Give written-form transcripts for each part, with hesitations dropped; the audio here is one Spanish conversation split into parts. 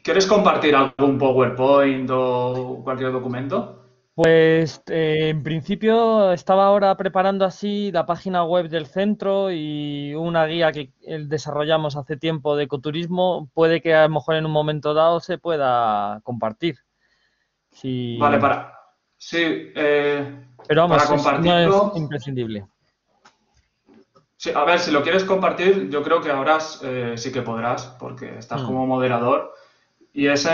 ¿Quieres compartir algún PowerPoint o cualquier documento? Pues en principio estaba ahora preparando así la página web del centro y una guía que desarrollamos hace tiempo de ecoturismo. Puede que a lo mejor en un momento dado se pueda compartir. Vale, Sí, sí, pero para vamos, no es compartirlo. imprescindible. Sí, a ver, si lo quieres compartir, yo creo que ahora sí que podrás, porque estás Mm, como moderador. Y es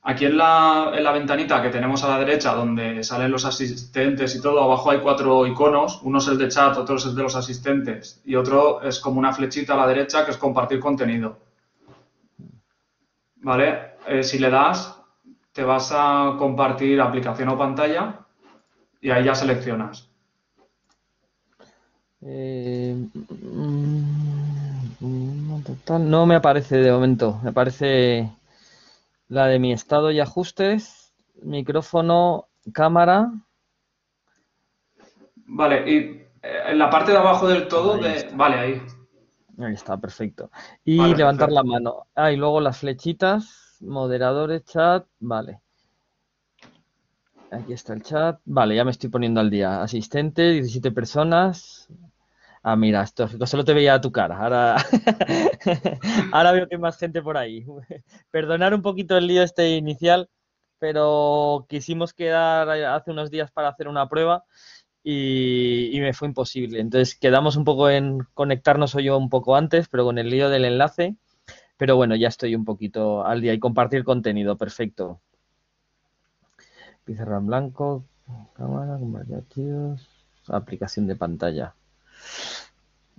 aquí en la ventanita que tenemos a la derecha, donde salen los asistentes y todo, abajo hay cuatro iconos. Uno es el de chat, otro es el de los asistentes y otro es como una flechita a la derecha que es compartir contenido. ¿Vale? Si le das, te vas a compartir aplicación o pantalla y ahí ya seleccionas. Total, no me aparece de momento. Me aparece la de mi estado y ajustes, micrófono, cámara. Vale, y en la parte de abajo del todo Ahí de... está. Vale, ahí. Ahí está, perfecto. Y Vale, levantar la perfecto. mano. Ah, y luego las flechitas, moderadores, chat, vale. Aquí está el chat. Vale, ya me estoy poniendo al día. Asistente, 17 personas. Ah, mira, esto solo te veía tu cara. Ahora, ahora veo que hay más gente por ahí. Perdonar un poquito el lío este inicial, pero quisimos quedar hace unos días para hacer una prueba y me fue imposible. Entonces quedamos un poco en conectarnos hoy yo un poco antes, pero con el lío del enlace. Pero bueno, ya estoy un poquito al día y compartir contenido, perfecto. Pizarra en blanco, cámara, compartir archivos, aplicación de pantalla.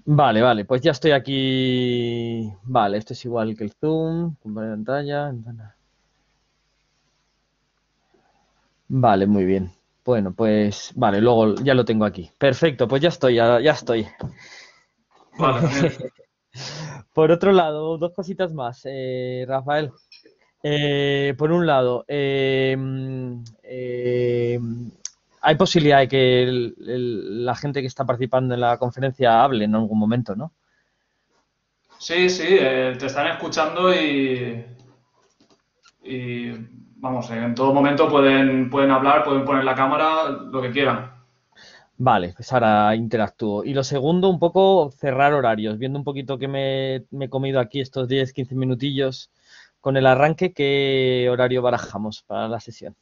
Vale, vale, pues ya estoy aquí. Vale, esto es igual que el Zoom, compartir pantalla. Vale, muy bien. Bueno, pues vale, luego ya lo tengo aquí. Perfecto, pues ya estoy, ya estoy. Vale, genial. Por otro lado, dos cositas más, Rafael. Por un lado, hay posibilidad de que la gente que está participando en la conferencia hable en algún momento, ¿no? Sí, sí, te están escuchando y vamos, en todo momento pueden hablar, pueden poner la cámara, lo que quieran. Vale, pues ahora interactúo. Y lo segundo, un poco cerrar horarios, viendo un poquito que me he comido aquí estos 10, 15 minutillos con el arranque, ¿qué horario barajamos para la sesión?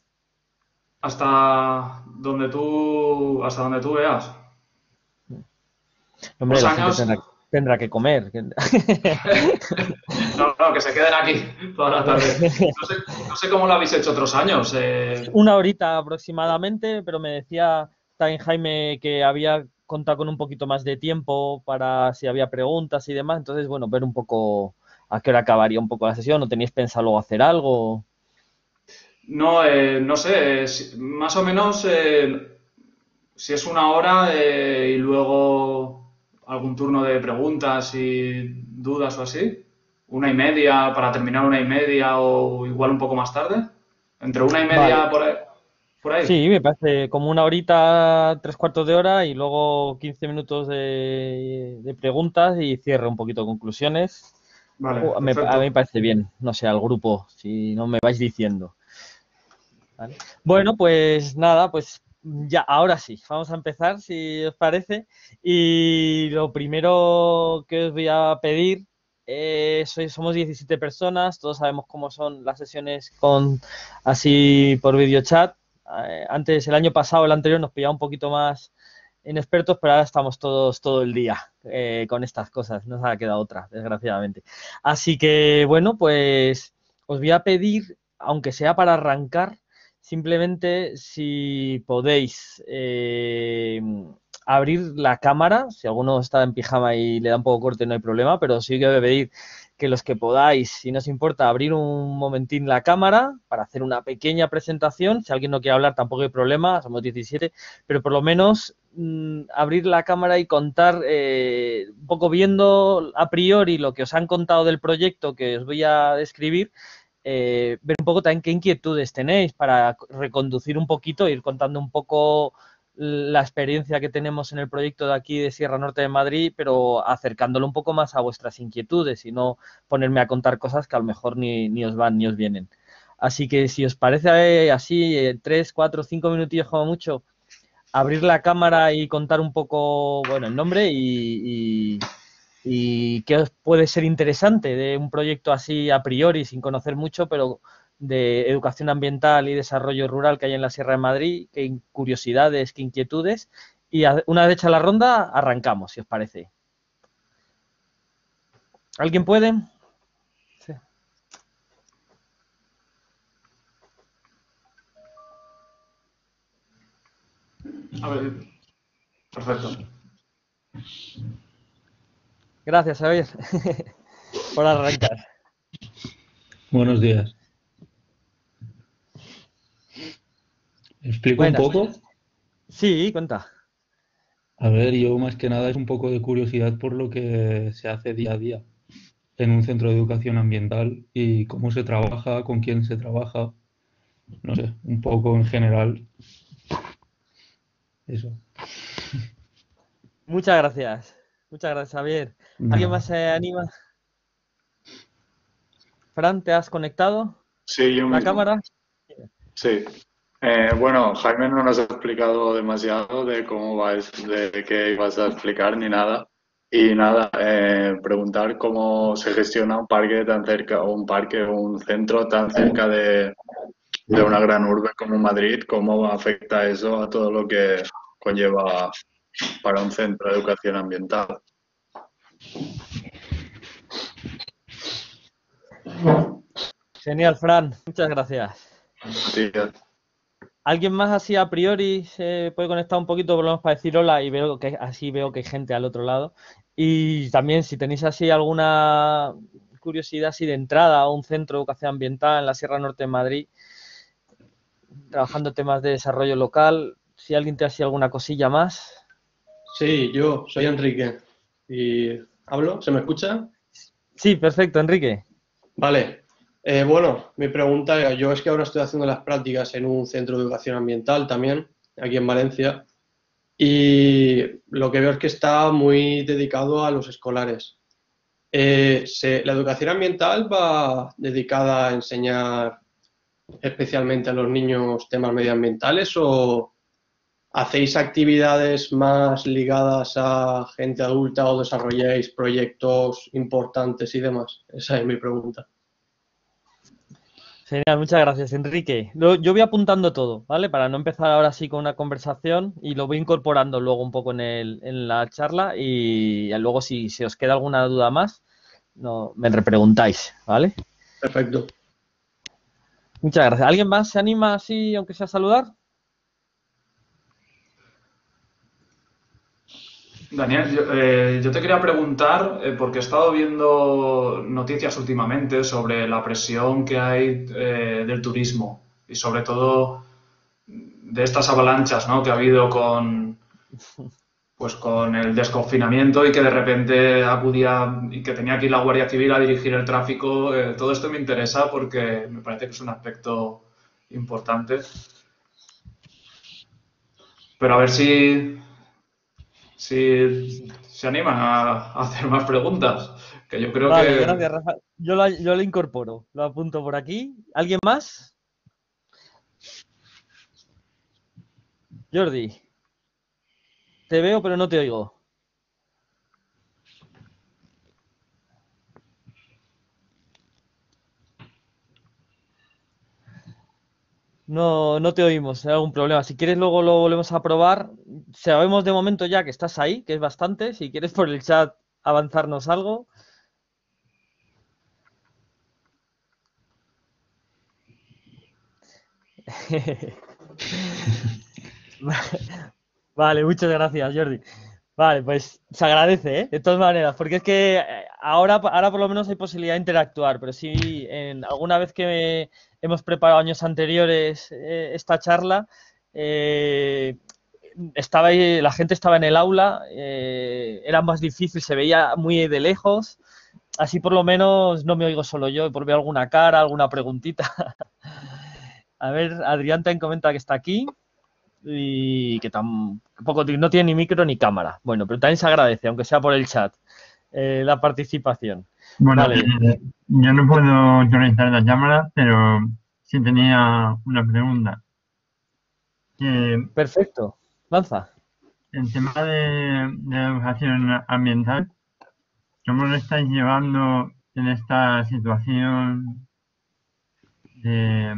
Hasta donde tú veas. Hombre, Dos la gente años, tendrá que comer. no, no, que se queden aquí toda la tarde. No sé cómo lo habéis hecho otros años. Una horita aproximadamente, pero me decía también Jaime que había contado con un poquito más de tiempo para si había preguntas y demás. Entonces, bueno, ver un poco a qué hora acabaría un poco la sesión. ¿No teníais pensado luego hacer algo? No, no sé, más o menos si es una hora y luego algún turno de preguntas y dudas o así, una y media para terminar una y media o igual un poco más tarde, entre una y Vale. media por ahí. Por ahí. Sí, me parece como una horita, tres cuartos de hora y luego 15 minutos de preguntas y cierre un poquito conclusiones. Vale, A mí me perfecto. parece bien, no sé, al grupo, si no me vais diciendo. ¿Vale? Bueno, pues nada, pues ya, ahora sí, vamos a empezar, si os parece. Y lo primero que os voy a pedir, somos 17 personas, todos sabemos cómo son las sesiones con así por videochat. Antes, el año pasado, el anterior, nos pillaba un poquito más inexpertos, pero ahora estamos todos todo el día con estas cosas, no nos ha quedado otra, desgraciadamente. Así que, bueno, pues os voy a pedir, aunque sea para arrancar, simplemente si podéis abrir la cámara, si alguno está en pijama y le da un poco corte no hay problema, pero sí que voy a pedir que los que podáis, si no os importa, abrir un momentín la cámara para hacer una pequeña presentación. Si alguien no quiere hablar tampoco hay problema, somos 17, pero por lo menos abrir la cámara y contar un poco viendo a priori lo que os han contado del proyecto que os voy a describir, ver un poco también qué inquietudes tenéis para reconducir un poquito, ir contando un poco la experiencia que tenemos en el proyecto de aquí de Sierra Norte de Madrid, pero acercándolo un poco más a vuestras inquietudes y no ponerme a contar cosas que a lo mejor ni os van ni os vienen. Así que si os parece así, 3, 4, 5 minutillos como mucho, abrir la cámara y contar un poco, bueno, el nombre y qué os puede ser interesante de un proyecto así a priori, sin conocer mucho, pero de educación ambiental y desarrollo rural que hay en la Sierra de Madrid, qué curiosidades, qué inquietudes. Y una vez hecha la ronda, arrancamos, si os parece. ¿Alguien puede? Sí. A ver, perfecto. Gracias, Javier, por arrancar. Buenos días. ¿Explico Buenas. un poco? Sí, cuenta. A ver, yo más que nada es un poco de curiosidad por lo que se hace día a día en un centro de educación ambiental y cómo se trabaja, con quién se trabaja, no sé, un poco en general. Eso. Muchas gracias. Muchas gracias, Javier. ¿Alguien más se anima? Fran, ¿te has conectado? Sí, yo ¿La mismo. cámara? Sí. Bueno, Jaime no nos ha explicado demasiado de cómo de qué ibas a explicar ni nada. Y nada, preguntar cómo se gestiona un parque tan cerca, o un centro tan cerca de una gran urbe como Madrid, cómo afecta eso a todo lo que conlleva para un centro de educación ambiental. Genial, Fran. Muchas gracias. Sí, ¿Alguien más así a priori se puede conectar un poquito por lo menos para decir hola y veo que así veo que hay gente al otro lado? Y también si tenéis así alguna curiosidad así de entrada a un centro de educación ambiental en la Sierra Norte de Madrid, trabajando temas de desarrollo local, si alguien tiene así alguna cosilla más. Sí, yo soy Enrique y hablo, ¿se me escucha? Sí, perfecto, Enrique. Vale. Bueno, mi pregunta, yo es que ahora estoy haciendo las prácticas en un centro de educación ambiental también, aquí en Valencia, y lo que veo es que está muy dedicado a los escolares. ¿La educación ambiental va dedicada a enseñar especialmente a los niños temas medioambientales o hacéis actividades más ligadas a gente adulta o desarrolláis proyectos importantes y demás? Esa es mi pregunta. Genial, muchas gracias, Enrique. Yo voy apuntando todo, ¿vale? Para no empezar ahora sí con una conversación y lo voy incorporando luego un poco en la charla y luego si os queda alguna duda más, no, me repreguntáis, ¿vale? Perfecto. Muchas gracias. ¿Alguien más se anima así, aunque sea a saludar? Daniel, yo te quería preguntar, porque he estado viendo noticias últimamente sobre la presión que hay del turismo y sobre todo de estas avalanchas, ¿no?, que ha habido con el desconfinamiento y que de repente acudía y que tenía que ir la Guardia Civil a dirigir el tráfico. Todo esto me interesa porque me parece que es un aspecto importante. Pero a ver si se animan a hacer más preguntas, que yo creo Vale, que... gracias, Rafa. Yo lo incorporo, lo apunto por aquí. ¿Alguien más? Jordi, te veo pero no te oigo. No te oímos, hay algún problema. Si quieres luego lo volvemos a probar. Sabemos de momento ya que estás ahí, que es bastante. Si quieres por el chat avanzarnos algo. Vale, muchas gracias, Jordi. Vale, pues se agradece, ¿eh? De todas maneras, porque es que ahora por lo menos hay posibilidad de interactuar, pero sí, alguna vez que hemos preparado años anteriores esta charla, la gente estaba en el aula, era más difícil, se veía muy de lejos, así por lo menos no me oigo solo yo, y por ver alguna cara, alguna preguntita. A ver, Adrián también comenta que está aquí. y que tampoco no tiene ni micro ni cámara. Bueno, pero también se agradece, aunque sea por el chat, la participación. Bueno, Vale. yo no puedo utilizar la cámara, pero sí tenía una pregunta. Perfecto. Lanza. El tema de la educación ambiental, ¿cómo lo estáis llevando en esta situación de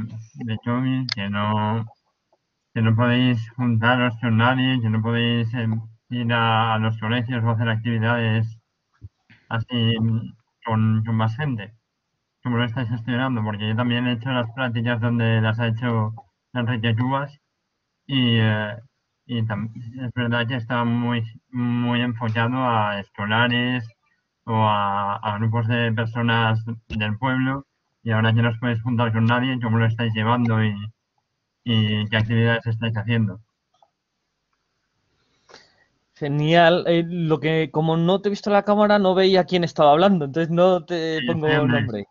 COVID, que no podéis juntaros con nadie, que no podéis ir a los colegios o hacer actividades así con más gente? ¿Cómo lo estáis gestionando? Porque yo también he hecho las prácticas donde las ha hecho Enrique Cubas y, es verdad que está muy enfocado a escolares o a grupos de personas del pueblo, y ahora que no os podéis juntar con nadie, ¿cómo lo estáis llevando y qué actividades estáis haciendo? Genial. Como no te he visto en la cámara, no veía quién estaba hablando, entonces no te Sí, estoy pongo Andrés, nombre.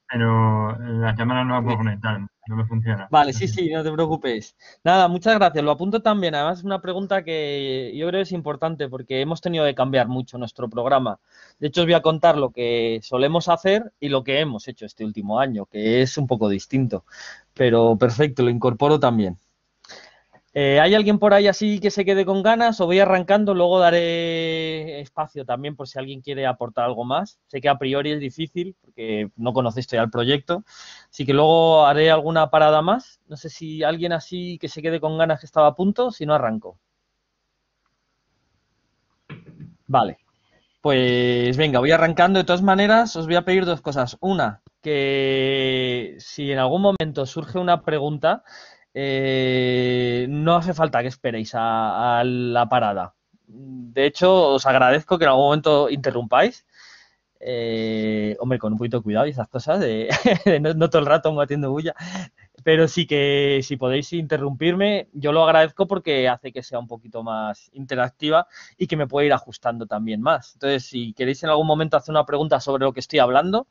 pero la cámara no la puedo Sí. conectar, no me funciona. Vale, sí, no te preocupes. Nada, muchas gracias. Lo apunto también. Además, es una pregunta que yo creo es importante porque hemos tenido que cambiar mucho nuestro programa. De hecho, os voy a contar lo que solemos hacer y lo que hemos hecho este último año, que es un poco distinto. Pero perfecto, lo incorporo también. ¿Hay alguien por ahí así que se quede con ganas? O voy arrancando, luego daré espacio también por si alguien quiere aportar algo más. Sé que a priori es difícil porque no conocéis todavía el proyecto, así que luego haré alguna parada más. No sé si alguien así que se quede con ganas que estaba a punto, si no arranco. Vale, pues venga, voy arrancando. De todas maneras, os voy a pedir dos cosas. Una, que si en algún momento surge una pregunta, no hace falta que esperéis a la parada. De hecho, os agradezco que en algún momento interrumpáis. Hombre, con un poquito de cuidado y esas cosas, de no todo el rato haciendo bulla. Pero sí que si podéis interrumpirme, yo lo agradezco porque hace que sea un poquito más interactiva y que me pueda ir ajustando también más. Entonces, si queréis en algún momento hacer una pregunta sobre lo que estoy hablando,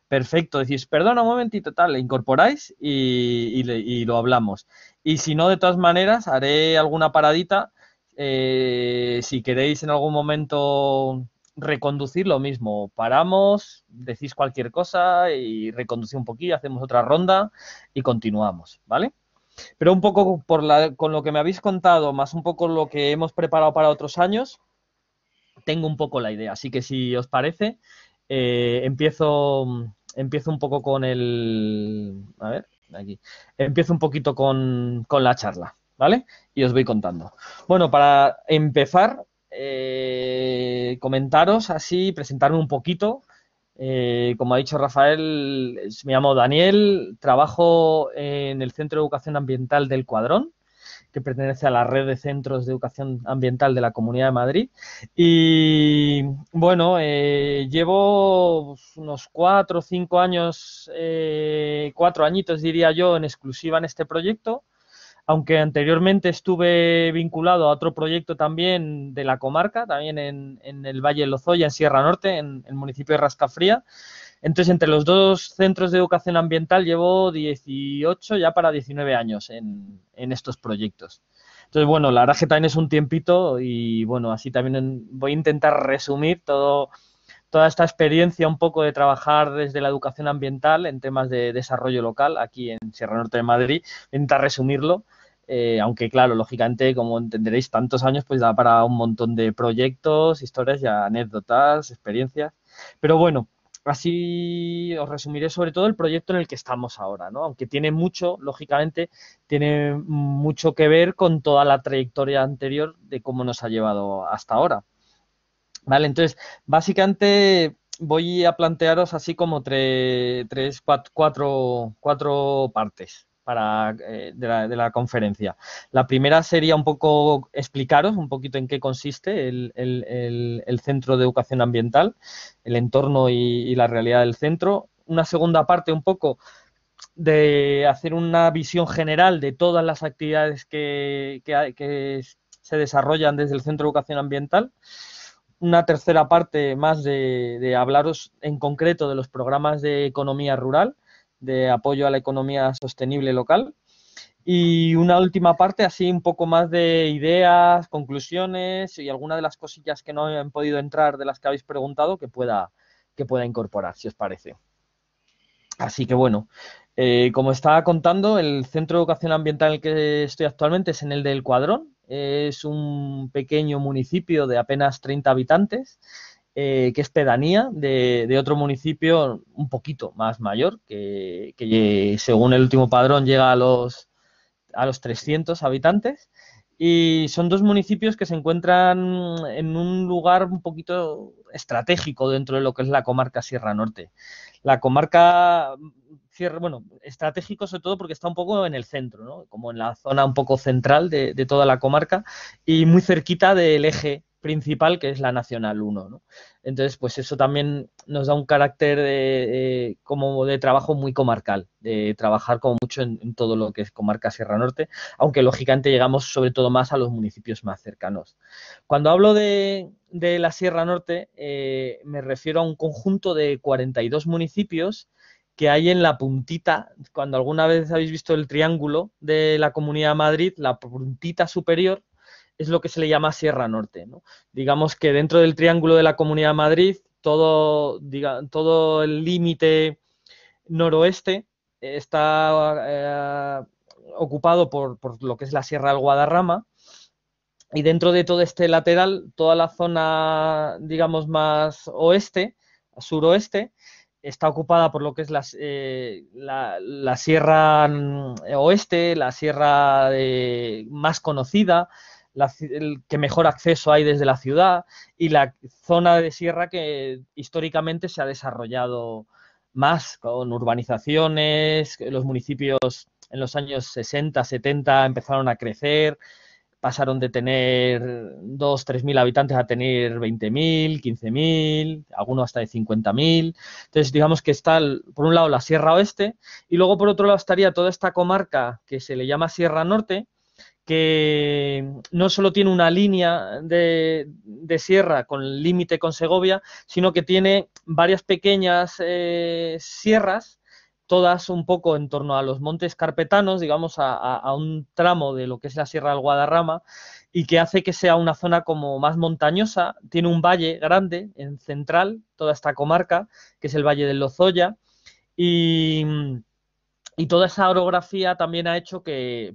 perfecto, decís, perdona un momentito, tal, le incorporáis y lo hablamos. Y si no, de todas maneras, haré alguna paradita. Si queréis en algún momento reconducir, lo mismo, paramos, decís cualquier cosa y reconducir un poquillo, hacemos otra ronda y continuamos, ¿vale? Pero un poco con lo que me habéis contado, más un poco lo que hemos preparado para otros años, tengo un poco la idea. Así que si os parece, empiezo un poco con el... A ver, aquí. Empiezo un poquito con la charla, ¿vale? Y os voy contando. Bueno, para empezar, comentaros así, presentarme un poquito. Como ha dicho Rafael, me llamo Daniel, trabajo en el Centro de Educación Ambiental del Cuadrón, que pertenece a la red de centros de educación ambiental de la Comunidad de Madrid. Y bueno, llevo unos 4 o 5 años, 4 añitos diría yo, en exclusiva en este proyecto, aunque anteriormente estuve vinculado a otro proyecto también de la comarca, también en el Valle de Lozoya, en Sierra Norte, en el municipio de Rascafría. Entonces, entre los dos centros de educación ambiental llevo 18, ya para 19 años en estos proyectos. Entonces, bueno, la verdad que también es un tiempito y, bueno, así también voy a intentar resumir toda esta experiencia un poco de trabajar desde la educación ambiental en temas de desarrollo local aquí en Sierra Norte de Madrid. Intentar resumirlo, aunque, claro, lógicamente, como entenderéis, tantos años pues da para un montón de proyectos, historias y anécdotas, experiencias. Pero bueno, así os resumiré sobre todo el proyecto en el que estamos ahora, ¿no? Aunque tiene mucho, lógicamente, tiene mucho que ver con toda la trayectoria anterior de cómo nos ha llevado hasta ahora. Vale, entonces, básicamente voy a plantearos así como cuatro partes de la conferencia. La primera sería un poco explicaros un poquito en qué consiste el Centro de Educación Ambiental, el entorno y la realidad del centro. Una segunda parte un poco de hacer una visión general de todas las actividades que se desarrollan desde el Centro de Educación Ambiental. Una tercera parte más de hablaros en concreto de los programas de economía rural, de apoyo a la economía sostenible local. Y una última parte, así un poco más de ideas, conclusiones y alguna de las cosillas que no han podido entrar de las que habéis preguntado que pueda incorporar, si os parece. Así que bueno, como estaba contando, el centro de educación ambiental en el que estoy actualmente es en el del Cuadrón. Es un pequeño municipio de apenas 30 habitantes, que es pedanía de otro municipio un poquito más mayor, que según el último padrón llega a los 300 habitantes. Y son dos municipios que se encuentran en un lugar un poquito estratégico dentro de lo que es la comarca Sierra Norte. La comarca Sierra, bueno, estratégico sobre todo porque está un poco en el centro, ¿no? Como en la zona un poco central de toda la comarca y muy cerquita del eje principal que es la Nacional 1, ¿no? Entonces, pues eso también nos da un carácter como de trabajo muy comarcal, de trabajar como mucho en todo lo que es comarca Sierra Norte, aunque lógicamente llegamos sobre todo más a los municipios más cercanos. Cuando hablo de la Sierra Norte, me refiero a un conjunto de 42 municipios que hay en la puntita, cuando alguna vez habéis visto el triángulo de la Comunidad de Madrid, la puntita superior es lo que se le llama Sierra Norte, ¿no? Digamos que dentro del triángulo de la Comunidad de Madrid, todo el límite noroeste está ocupado por lo que es la Sierra del Guadarrama, y dentro de todo este lateral, toda la zona, digamos, más oeste, suroeste, está ocupada por lo que es la sierra oeste, la sierra más conocida, el que mejor acceso hay desde la ciudad, y la zona de sierra que históricamente se ha desarrollado más con urbanizaciones. Los municipios en los años 60, 70 empezaron a crecer, pasaron de tener 2.000, 3.000 habitantes a tener 20.000, 15.000, algunos hasta de 50.000. Entonces, digamos que está, por un lado, la Sierra Oeste, y luego, por otro lado, estaría toda esta comarca que se le llama Sierra Norte, que no solo tiene una línea de sierra con límite con Segovia, sino que tiene varias pequeñas sierras, todas un poco en torno a los montes carpetanos, digamos, a un tramo de lo que es la Sierra del Guadarrama, y que hace que sea una zona como más montañosa. Tiene un valle grande en central, toda esta comarca, que es el Valle del Lozoya, y toda esa orografía también ha hecho que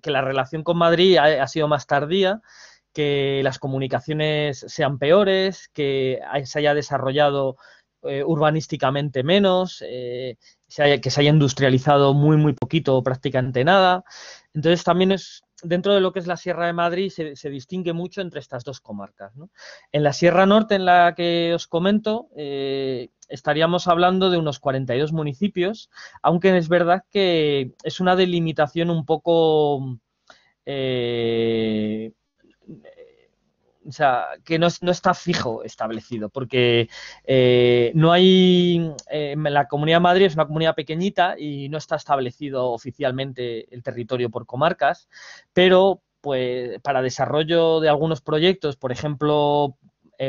la relación con Madrid ha sido más tardía, que las comunicaciones sean peores, que se haya desarrollado urbanísticamente menos, que se haya industrializado muy, muy poquito o prácticamente nada. Entonces también dentro de lo que es la Sierra de Madrid se distingue mucho entre estas dos comarcas, ¿no? En la Sierra Norte, en la que os comento, estaríamos hablando de unos 42 municipios, aunque es verdad que es una delimitación un poco o sea, que no está fijo establecido, porque no hay, la Comunidad de Madrid es una comunidad pequeñita y no está establecido oficialmente el territorio por comarcas, pero pues para desarrollo de algunos proyectos, por ejemplo,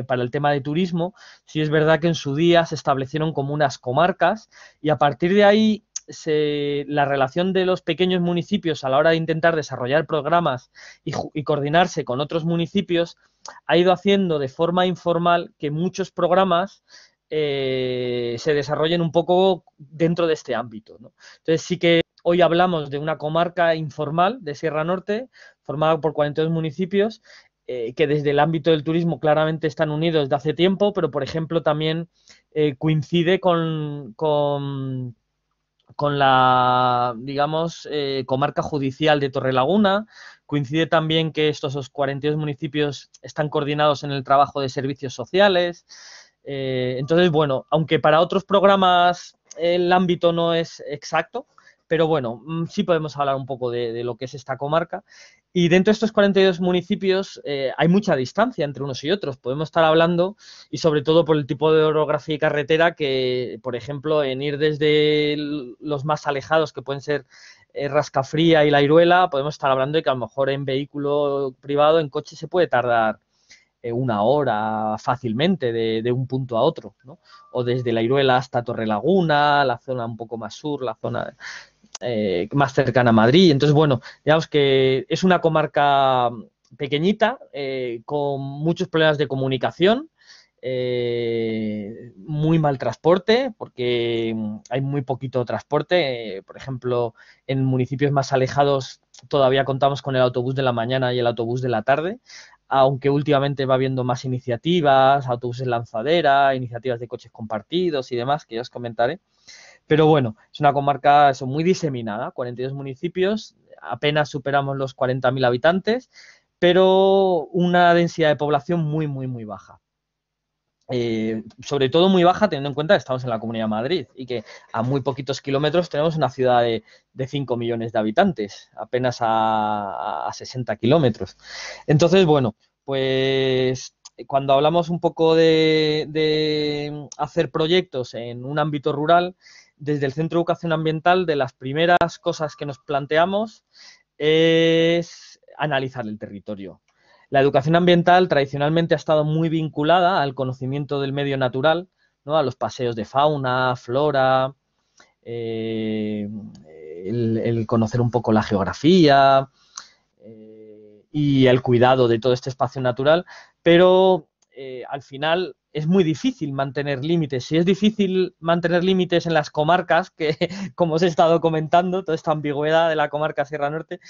para el tema de turismo, sí es verdad que en su día se establecieron como unas comarcas, y a partir de ahí la relación de los pequeños municipios a la hora de intentar desarrollar programas y coordinarse con otros municipios ha ido haciendo de forma informal que muchos programas se desarrollen un poco dentro de este ámbito, ¿no? Entonces sí que hoy hablamos de una comarca informal de Sierra Norte, formada por 42 municipios, que desde el ámbito del turismo claramente están unidos desde hace tiempo, pero por ejemplo también coincide con la, digamos, comarca judicial de Torrelaguna. Coincide también que estos 42 municipios están coordinados en el trabajo de servicios sociales. Entonces, bueno, aunque para otros programas el ámbito no es exacto, pero bueno, sí podemos hablar un poco de lo que es esta comarca. Y dentro de estos 42 municipios hay mucha distancia entre unos y otros. Podemos estar hablando, y sobre todo por el tipo de orografía y carretera, que, por ejemplo, en ir desde los más alejados, que pueden ser Rascafría y La Iruela, podemos estar hablando de que a lo mejor en vehículo privado, en coche, se puede tardar una hora fácilmente de un punto a otro, ¿no? O desde La Iruela hasta Torrelaguna, la zona un poco más sur, la zona... más cercana a Madrid. Entonces, bueno, digamos que es una comarca pequeñita, con muchos problemas de comunicación, muy mal transporte, porque hay muy poquito transporte. Por ejemplo, en municipios más alejados todavía contamos con el autobús de la mañana y el autobús de la tarde, aunque últimamente va habiendo más iniciativas, autobuses lanzadera, iniciativas de coches compartidos y demás, que ya os comentaré. Pero bueno, es una comarca muy diseminada, 42 municipios, apenas superamos los 40.000 habitantes, pero una densidad de población muy, muy, muy baja. Sobre todo muy baja teniendo en cuenta que estamos en la Comunidad de Madrid y que a muy poquitos kilómetros tenemos una ciudad de 5 millones de habitantes, apenas a 60 kilómetros. Entonces, bueno, pues cuando hablamos un poco de hacer proyectos en un ámbito rural, desde el Centro de Educación Ambiental, de las primeras cosas que nos planteamos es analizar el territorio. La educación ambiental tradicionalmente ha estado muy vinculada al conocimiento del medio natural, ¿no? A los paseos de fauna, flora, el conocer un poco la geografía y el cuidado de todo este espacio natural, pero al final es muy difícil mantener límites. Si es difícil mantener límites en las comarcas, que como os he estado comentando, toda esta ambigüedad de la comarca Sierra Norte,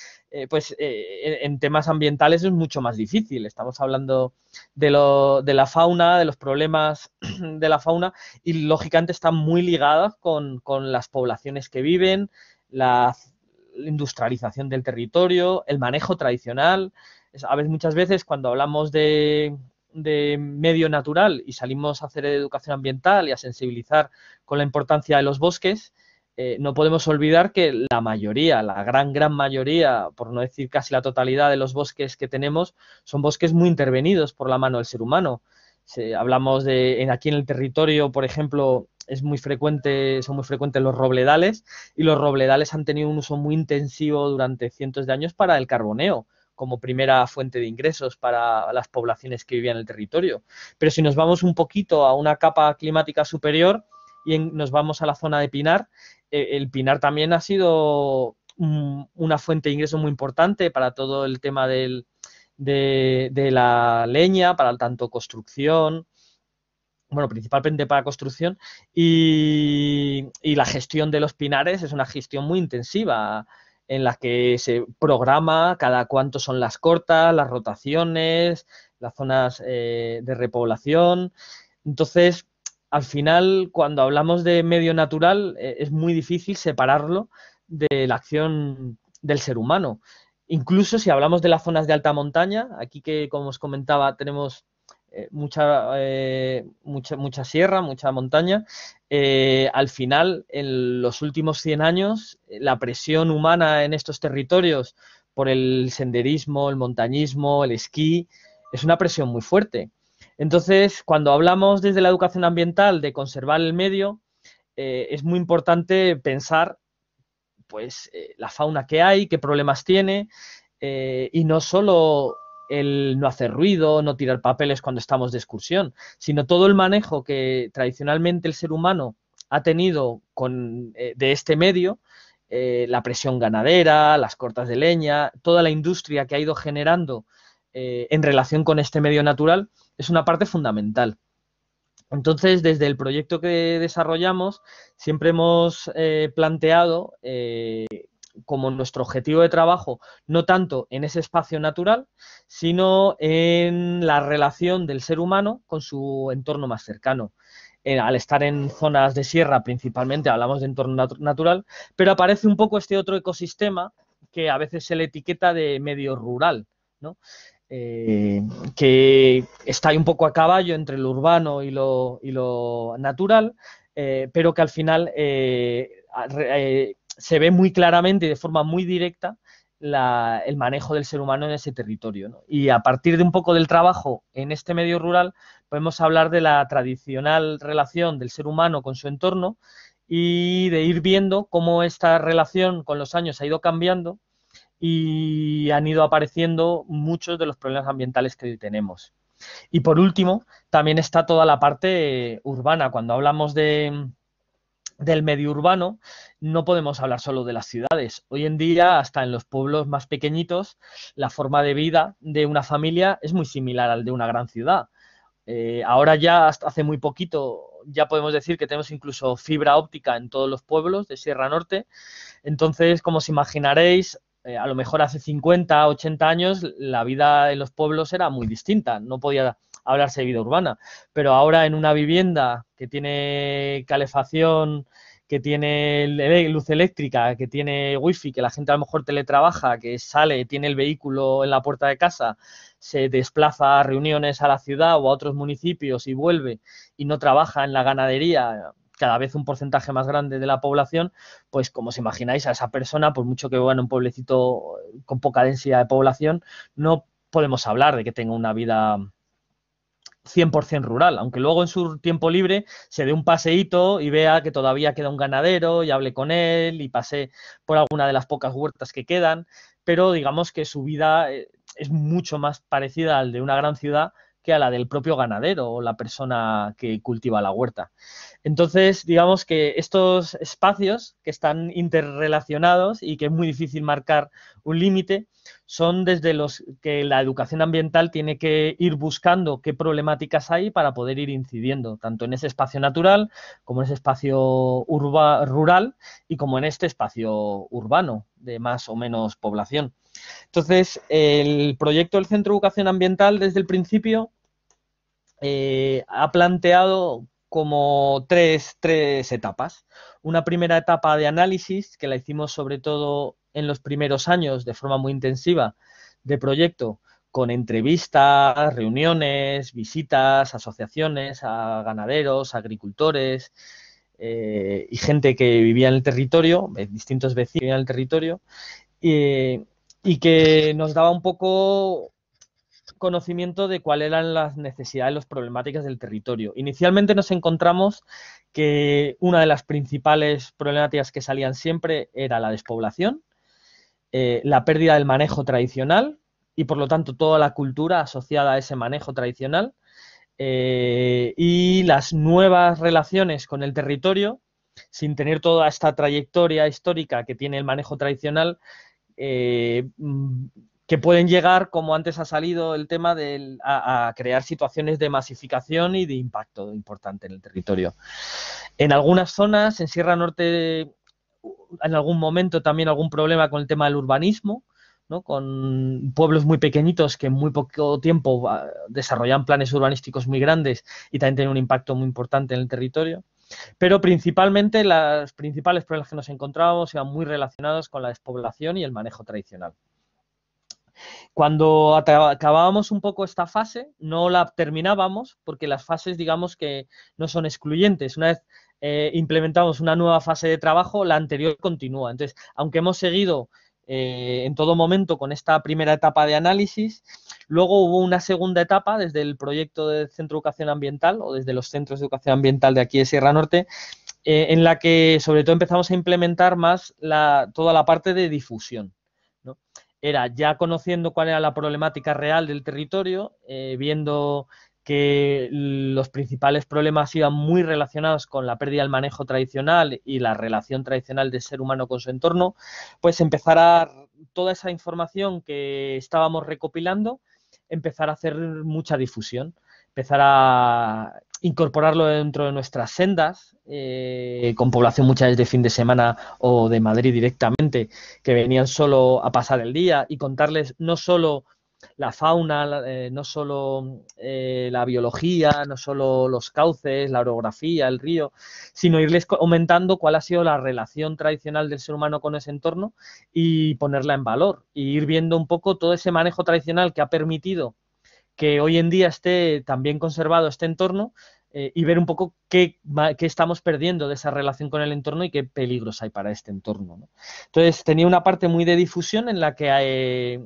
pues en temas ambientales es mucho más difícil. Estamos hablando de la fauna, de los problemas de la fauna, y lógicamente están muy ligadas con las poblaciones que viven, la industrialización del territorio, el manejo tradicional. Muchas veces cuando hablamos de medio natural y salimos a hacer educación ambiental y a sensibilizar con la importancia de los bosques, no podemos olvidar que la mayoría, la gran mayoría, por no decir casi la totalidad de los bosques que tenemos, son bosques muy intervenidos por la mano del ser humano. Hablamos aquí en el territorio, por ejemplo, son muy frecuentes los robledales, y los robledales han tenido un uso muy intensivo durante cientos de años para el carboneo, como primera fuente de ingresos para las poblaciones que vivían en el territorio. Pero si nos vamos un poquito a una capa climática superior y nos vamos a la zona de pinar, el pinar también ha sido una fuente de ingreso muy importante para todo el tema de la leña, para tanto construcción, bueno, principalmente para construcción, y la gestión de los pinares es una gestión muy intensiva, en la que se programa cada cuánto son las cortas, las rotaciones, las zonas de repoblación. Entonces, al final, cuando hablamos de medio natural, es muy difícil separarlo de la acción del ser humano. Incluso si hablamos de las zonas de alta montaña, aquí que, como os comentaba, tenemos mucha sierra, mucha montaña. Al final, en los últimos 100 años, la presión humana en estos territorios por el senderismo, el montañismo, el esquí, es una presión muy fuerte. Entonces, cuando hablamos desde la educación ambiental de conservar el medio, es muy importante pensar pues la fauna que hay, qué problemas tiene, y no solo el no hacer ruido, no tirar papeles cuando estamos de excursión, sino todo el manejo que tradicionalmente el ser humano ha tenido de este medio, la presión ganadera, las cortas de leña, toda la industria que ha ido generando en relación con este medio natural, es una parte fundamental. Entonces, desde el proyecto que desarrollamos, siempre hemos planteado como nuestro objetivo de trabajo, no tanto en ese espacio natural, sino en la relación del ser humano con su entorno más cercano. Al estar en zonas de sierra, principalmente, hablamos de entorno natural, pero aparece un poco este otro ecosistema que a veces se le etiqueta de medio rural, ¿no? Que está ahí un poco a caballo entre lo urbano y lo natural, pero que al final se ve muy claramente y de forma muy directa el manejo del ser humano en ese territorio, ¿no? Y a partir de un poco del trabajo en este medio rural, podemos hablar de la tradicional relación del ser humano con su entorno y de ir viendo cómo esta relación con los años ha ido cambiando y han ido apareciendo muchos de los problemas ambientales que hoy tenemos. Y por último, también está toda la parte urbana. Cuando hablamos de del medio urbano, no podemos hablar solo de las ciudades. Hoy en día, hasta en los pueblos más pequeñitos, la forma de vida de una familia es muy similar al de una gran ciudad. Ahora ya, hasta hace muy poquito, ya podemos decir que tenemos incluso fibra óptica en todos los pueblos de Sierra Norte. Entonces, como os imaginaréis, a lo mejor hace 50, 80 años la vida en los pueblos era muy distinta, no podía hablarse de vida urbana, pero ahora en una vivienda que tiene calefacción, que tiene luz eléctrica, que tiene wifi, que la gente a lo mejor teletrabaja, que sale, tiene el vehículo en la puerta de casa, se desplaza a reuniones a la ciudad o a otros municipios y vuelve y no trabaja en la ganadería, cada vez un porcentaje más grande de la población, pues como os imagináis, a esa persona, por mucho que viva en un pueblecito con poca densidad de población, no podemos hablar de que tenga una vida 100% rural, aunque luego en su tiempo libre se dé un paseíto y vea que todavía queda un ganadero y hable con él y pase por alguna de las pocas huertas que quedan, pero digamos que su vida es mucho más parecida al de una gran ciudad que a la del propio ganadero o la persona que cultiva la huerta. Entonces, digamos que estos espacios que están interrelacionados y que es muy difícil marcar un límite, son desde los que la educación ambiental tiene que ir buscando qué problemáticas hay para poder ir incidiendo, tanto en ese espacio natural como en ese espacio rural y como en este espacio urbano de más o menos población. Entonces, el proyecto del Centro de Educación Ambiental desde el principio ha planteado como tres etapas. Una primera etapa de análisis que la hicimos sobre todo en los primeros años de forma muy intensiva de proyecto, con entrevistas, reuniones, visitas, asociaciones a ganaderos, agricultores y gente que vivía en el territorio, distintos vecinos que vivían en el territorio, y que nos daba un poco conocimiento de cuáles eran las necesidades y las problemáticas del territorio. Inicialmente nos encontramos que una de las principales problemáticas que salían siempre era la despoblación, la pérdida del manejo tradicional y por lo tanto toda la cultura asociada a ese manejo tradicional y las nuevas relaciones con el territorio sin tener toda esta trayectoria histórica que tiene el manejo tradicional, que pueden llegar, como antes ha salido el tema, a crear situaciones de masificación y de impacto importante en el territorio. En algunas zonas, en Sierra Norte, en algún momento también algún problema con el tema del urbanismo, ¿no? Con pueblos muy pequeñitos que en muy poco tiempo desarrollan planes urbanísticos muy grandes y también tienen un impacto muy importante en el territorio. Pero principalmente los principales problemas que nos encontrábamos eran muy relacionados con la despoblación y el manejo tradicional. Cuando acabábamos un poco esta fase, no la terminábamos porque las fases, digamos que no son excluyentes. Una vez implementamos una nueva fase de trabajo, la anterior continúa. Entonces, aunque hemos seguido en todo momento con esta primera etapa de análisis, luego hubo una segunda etapa desde el proyecto del Centro de Educación Ambiental o desde los centros de educación ambiental de aquí de Sierra Norte, en la que sobre todo empezamos a implementar más toda la parte de difusión, ¿no? Era ya conociendo cuál era la problemática real del territorio, viendo que los principales problemas iban muy relacionados con la pérdida del manejo tradicional y la relación tradicional del ser humano con su entorno, pues empezar a toda esa información que estábamos recopilando, empezar a hacer mucha difusión, empezar a incorporarlo dentro de nuestras sendas, con población muchas veces de fin de semana o de Madrid directamente, que venían solo a pasar el día y contarles no solo la fauna, no solo la biología, no solo los cauces, la orografía, el río, sino irles comentando cuál ha sido la relación tradicional del ser humano con ese entorno y ponerla en valor, y ir viendo un poco todo ese manejo tradicional que ha permitido que hoy en día esté también conservado este entorno, y ver un poco qué estamos perdiendo de esa relación con el entorno y qué peligros hay para este entorno, ¿no? Entonces tenía una parte muy de difusión en la que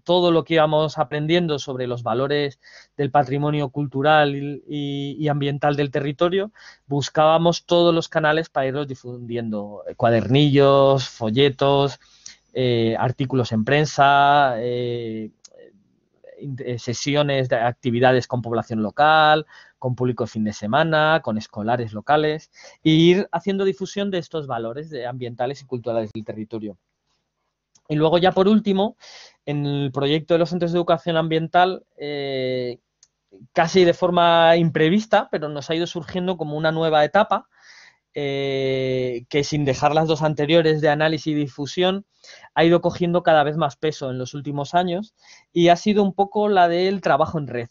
todo lo que íbamos aprendiendo sobre los valores del patrimonio cultural y ambiental del territorio, buscábamos todos los canales para irlos difundiendo, cuadernillos, folletos, artículos en prensa, sesiones de actividades con población local, con público de fin de semana, con escolares locales, e ir haciendo difusión de estos valores ambientales y culturales del territorio. Y luego ya por último, en el proyecto de los centros de educación ambiental, casi de forma imprevista, pero nos ha ido surgiendo como una nueva etapa, que sin dejar las dos anteriores de análisis y difusión, ha ido cogiendo cada vez más peso en los últimos años y ha sido un poco la del trabajo en red.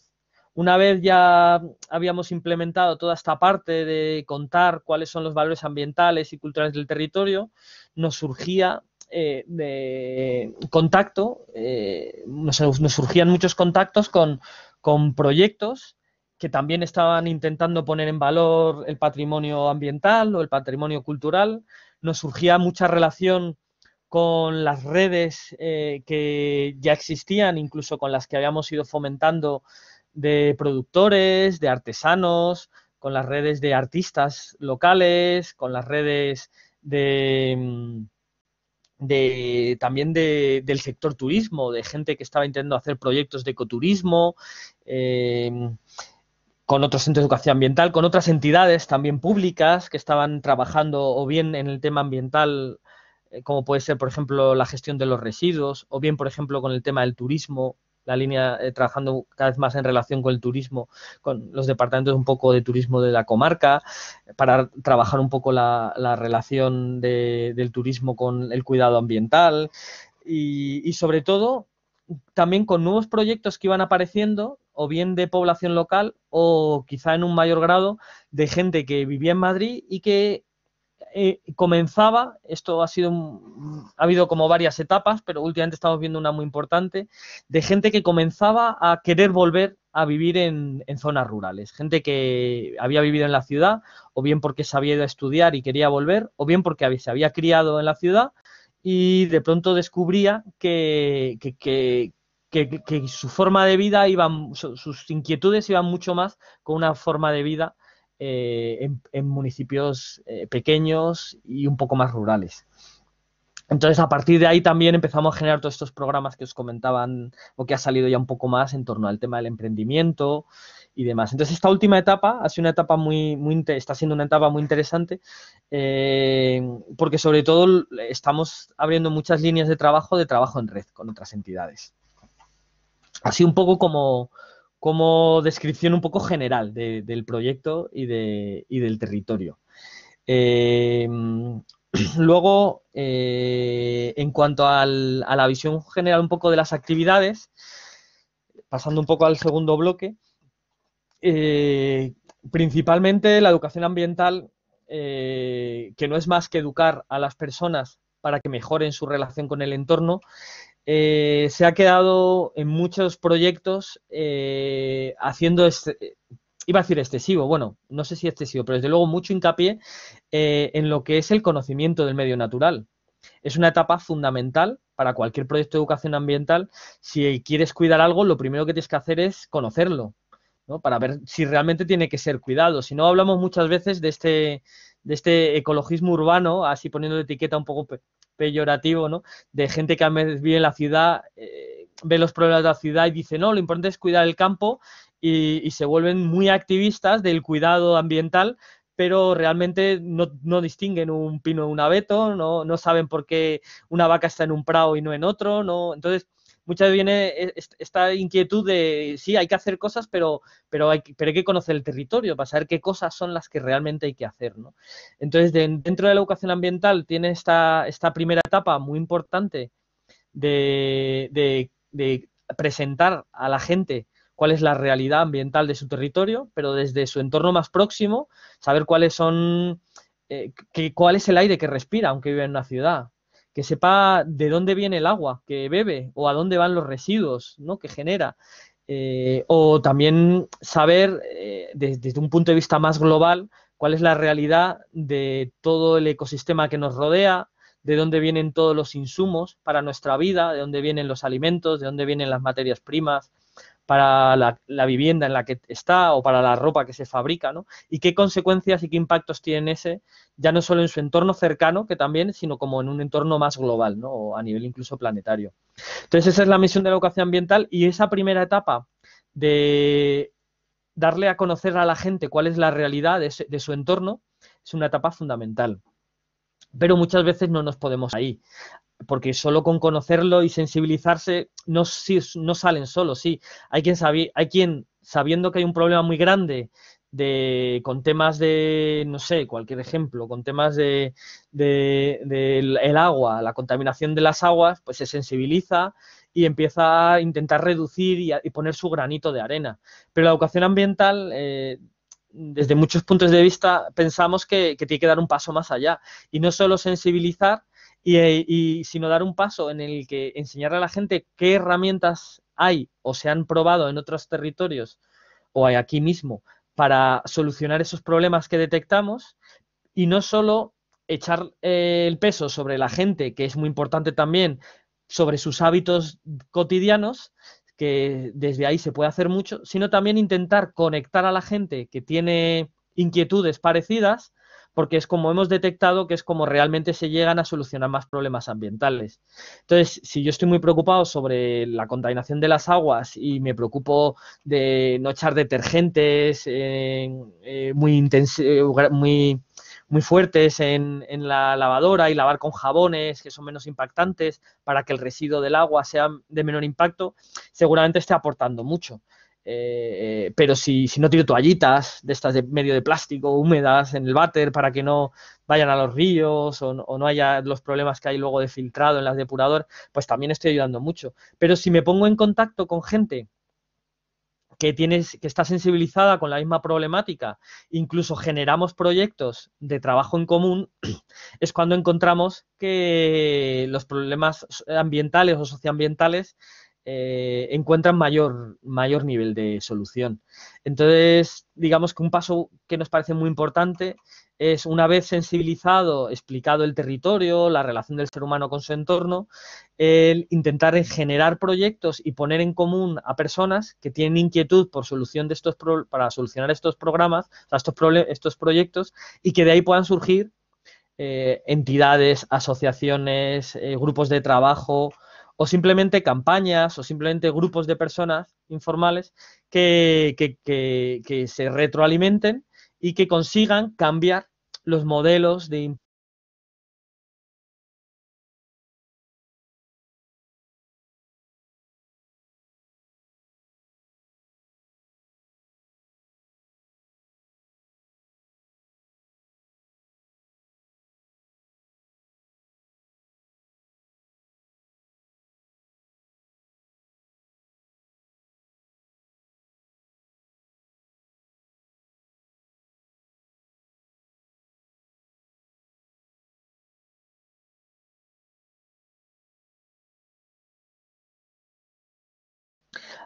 Una vez ya habíamos implementado toda esta parte de contar cuáles son los valores ambientales y culturales del territorio, nos surgía de contacto, nos surgían muchos contactos con proyectos que también estaban intentando poner en valor el patrimonio ambiental o el patrimonio cultural. Nos surgía mucha relación con las redes que ya existían, incluso con las que habíamos ido fomentando, de productores, de artesanos, con las redes de artistas locales, con las redes también del sector turismo, de gente que estaba intentando hacer proyectos de ecoturismo, con otros centros de educación ambiental, con otras entidades también públicas que estaban trabajando o bien en el tema ambiental, como puede ser, por ejemplo, la gestión de los residuos, o bien, por ejemplo, con el tema del turismo, la línea trabajando cada vez más en relación con el turismo, con los departamentos un poco de turismo de la comarca, para trabajar un poco la relación del turismo con el cuidado ambiental y sobre todo también con nuevos proyectos que iban apareciendo, o bien de población local o quizá en un mayor grado de gente que vivía en Madrid y que comenzaba, esto ha habido como varias etapas, pero últimamente estamos viendo una muy importante, de gente que comenzaba a querer volver a vivir en zonas rurales, gente que había vivido en la ciudad, o bien porque se había ido a estudiar y quería volver, o bien porque se había criado en la ciudad y de pronto descubría que su forma de vida sus inquietudes iban mucho más con una forma de vida en municipios pequeños y un poco más rurales. Entonces, a partir de ahí también empezamos a generar todos estos programas que os comentaban, o que ha salido ya un poco más en torno al tema del emprendimiento y demás. Entonces, esta última etapa ha sido una etapa está siendo una etapa muy interesante, porque sobre todo estamos abriendo muchas líneas de trabajo en red con otras entidades. Así un poco como descripción un poco general del proyecto y del territorio. Luego, en cuanto a la visión general un poco de las actividades, pasando un poco al segundo bloque, principalmente la educación ambiental, que no es más que educar a las personas para que mejoren su relación con el entorno, se ha quedado en muchos proyectos haciendo, iba a decir excesivo, bueno, no sé si excesivo, pero desde luego mucho hincapié en lo que es el conocimiento del medio natural. Es una etapa fundamental para cualquier proyecto de educación ambiental. Si quieres cuidar algo, lo primero que tienes que hacer es conocerlo, ¿no? Para ver si realmente tiene que ser cuidado. Si no, hablamos muchas veces de este ecologismo urbano, así poniendo etiqueta un poco peyorativo, ¿no? De gente que vive en la ciudad, ve los problemas de la ciudad y dice, no, lo importante es cuidar el campo, y se vuelven muy activistas del cuidado ambiental, pero realmente no distinguen un pino de un abeto, no saben por qué una vaca está en un prado y no en otro, ¿no? Entonces, muchas veces viene esta inquietud de, sí, hay que hacer cosas, pero hay que conocer el territorio para saber qué cosas son las que realmente hay que hacer, ¿no? Entonces, dentro de la educación ambiental tiene esta primera etapa muy importante de presentar a la gente cuál es la realidad ambiental de su territorio, pero desde su entorno más próximo, saber cuál es el aire que respira, aunque vive en una ciudad, que sepa de dónde viene el agua que bebe o a dónde van los residuos, ¿no?, que genera. O también saber, desde un punto de vista más global, cuál es la realidad de todo el ecosistema que nos rodea, de dónde vienen todos los insumos para nuestra vida, de dónde vienen los alimentos, de dónde vienen las materias primas para la vivienda en la que está o para la ropa que se fabrica, ¿no? Y qué consecuencias y qué impactos tiene ya no solo en su entorno cercano, que también, sino como en un entorno más global, ¿no? O a nivel incluso planetario. Entonces, esa es la misión de la educación ambiental, y esa primera etapa de darle a conocer a la gente cuál es la realidad de su entorno es una etapa fundamental. Pero muchas veces no nos podemos ahí, porque solo con conocerlo y sensibilizarse no salen solos, sí. Hay quien sabiendo que hay un problema muy grande con temas de, no sé, cualquier ejemplo, con temas del el agua, la contaminación de las aguas, pues se sensibiliza y empieza a intentar reducir y poner su granito de arena. Pero la educación ambiental, desde muchos puntos de vista, pensamos que tiene que dar un paso más allá y no solo sensibilizar, sino dar un paso en el que enseñar a la gente qué herramientas hay o se han probado en otros territorios o hay aquí mismo para solucionar esos problemas que detectamos, y no solo echar el peso sobre la gente, que es muy importante también, sobre sus hábitos cotidianos, que desde ahí se puede hacer mucho, sino también intentar conectar a la gente que tiene inquietudes parecidas, porque es como hemos detectado que es como realmente se llegan a solucionar más problemas ambientales. Entonces, si yo estoy muy preocupado sobre la contaminación de las aguas y me preocupo de no echar detergentes muy fuertes en la lavadora y lavar con jabones que son menos impactantes para que el residuo del agua sea de menor impacto, seguramente esté aportando mucho. Pero si no tiro toallitas de estas de medio de plástico húmedas en el váter para que no vayan a los ríos o no haya los problemas que hay luego de filtrado en las depuradoras, pues también estoy ayudando mucho. Pero si me pongo en contacto con gente que está sensibilizada con la misma problemática, incluso generamos proyectos de trabajo en común, es cuando encontramos que los problemas ambientales o socioambientales encuentran mayor nivel de solución. Entonces, digamos que un paso que nos parece muy importante es, una vez sensibilizado, explicado el territorio, la relación del ser humano con su entorno, el intentar generar proyectos y poner en común a personas que tienen inquietud para solucionar estos programas, o sea, estos proyectos, y que de ahí puedan surgir entidades, asociaciones, grupos de trabajo o simplemente campañas o simplemente grupos de personas informales que se retroalimenten y que consigan cambiar los modelos de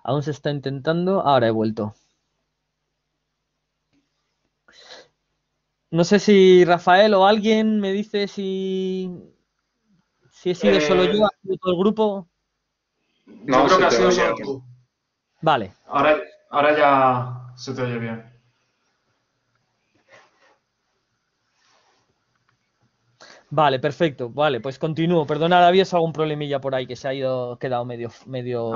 aún se está intentando, ahora he vuelto. No sé si Rafael o alguien me dice si he sido solo yo, ha sido todo el grupo. Yo creo que has sido solo bien. tú. Vale. Ahora ya se te oye bien. Vale, perfecto. Vale, pues continúo. Perdonad, había algún problemilla por ahí que se ha quedado medio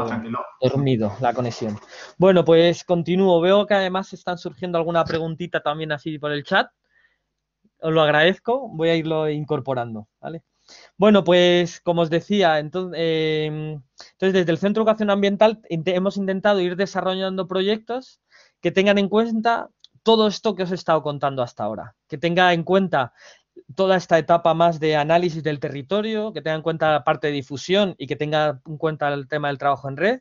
Tranquilo. dormido la conexión. Bueno, pues continúo. Veo que además están surgiendo alguna preguntita también así por el chat. Os lo agradezco. Voy a irlo incorporando, ¿vale? Bueno, pues como os decía, entonces desde el Centro de Educación Ambiental hemos intentado ir desarrollando proyectos que tengan en cuenta todo esto que os he estado contando hasta ahora, que tenga en cuenta toda esta etapa más de análisis del territorio, que tenga en cuenta la parte de difusión y que tenga en cuenta el tema del trabajo en red,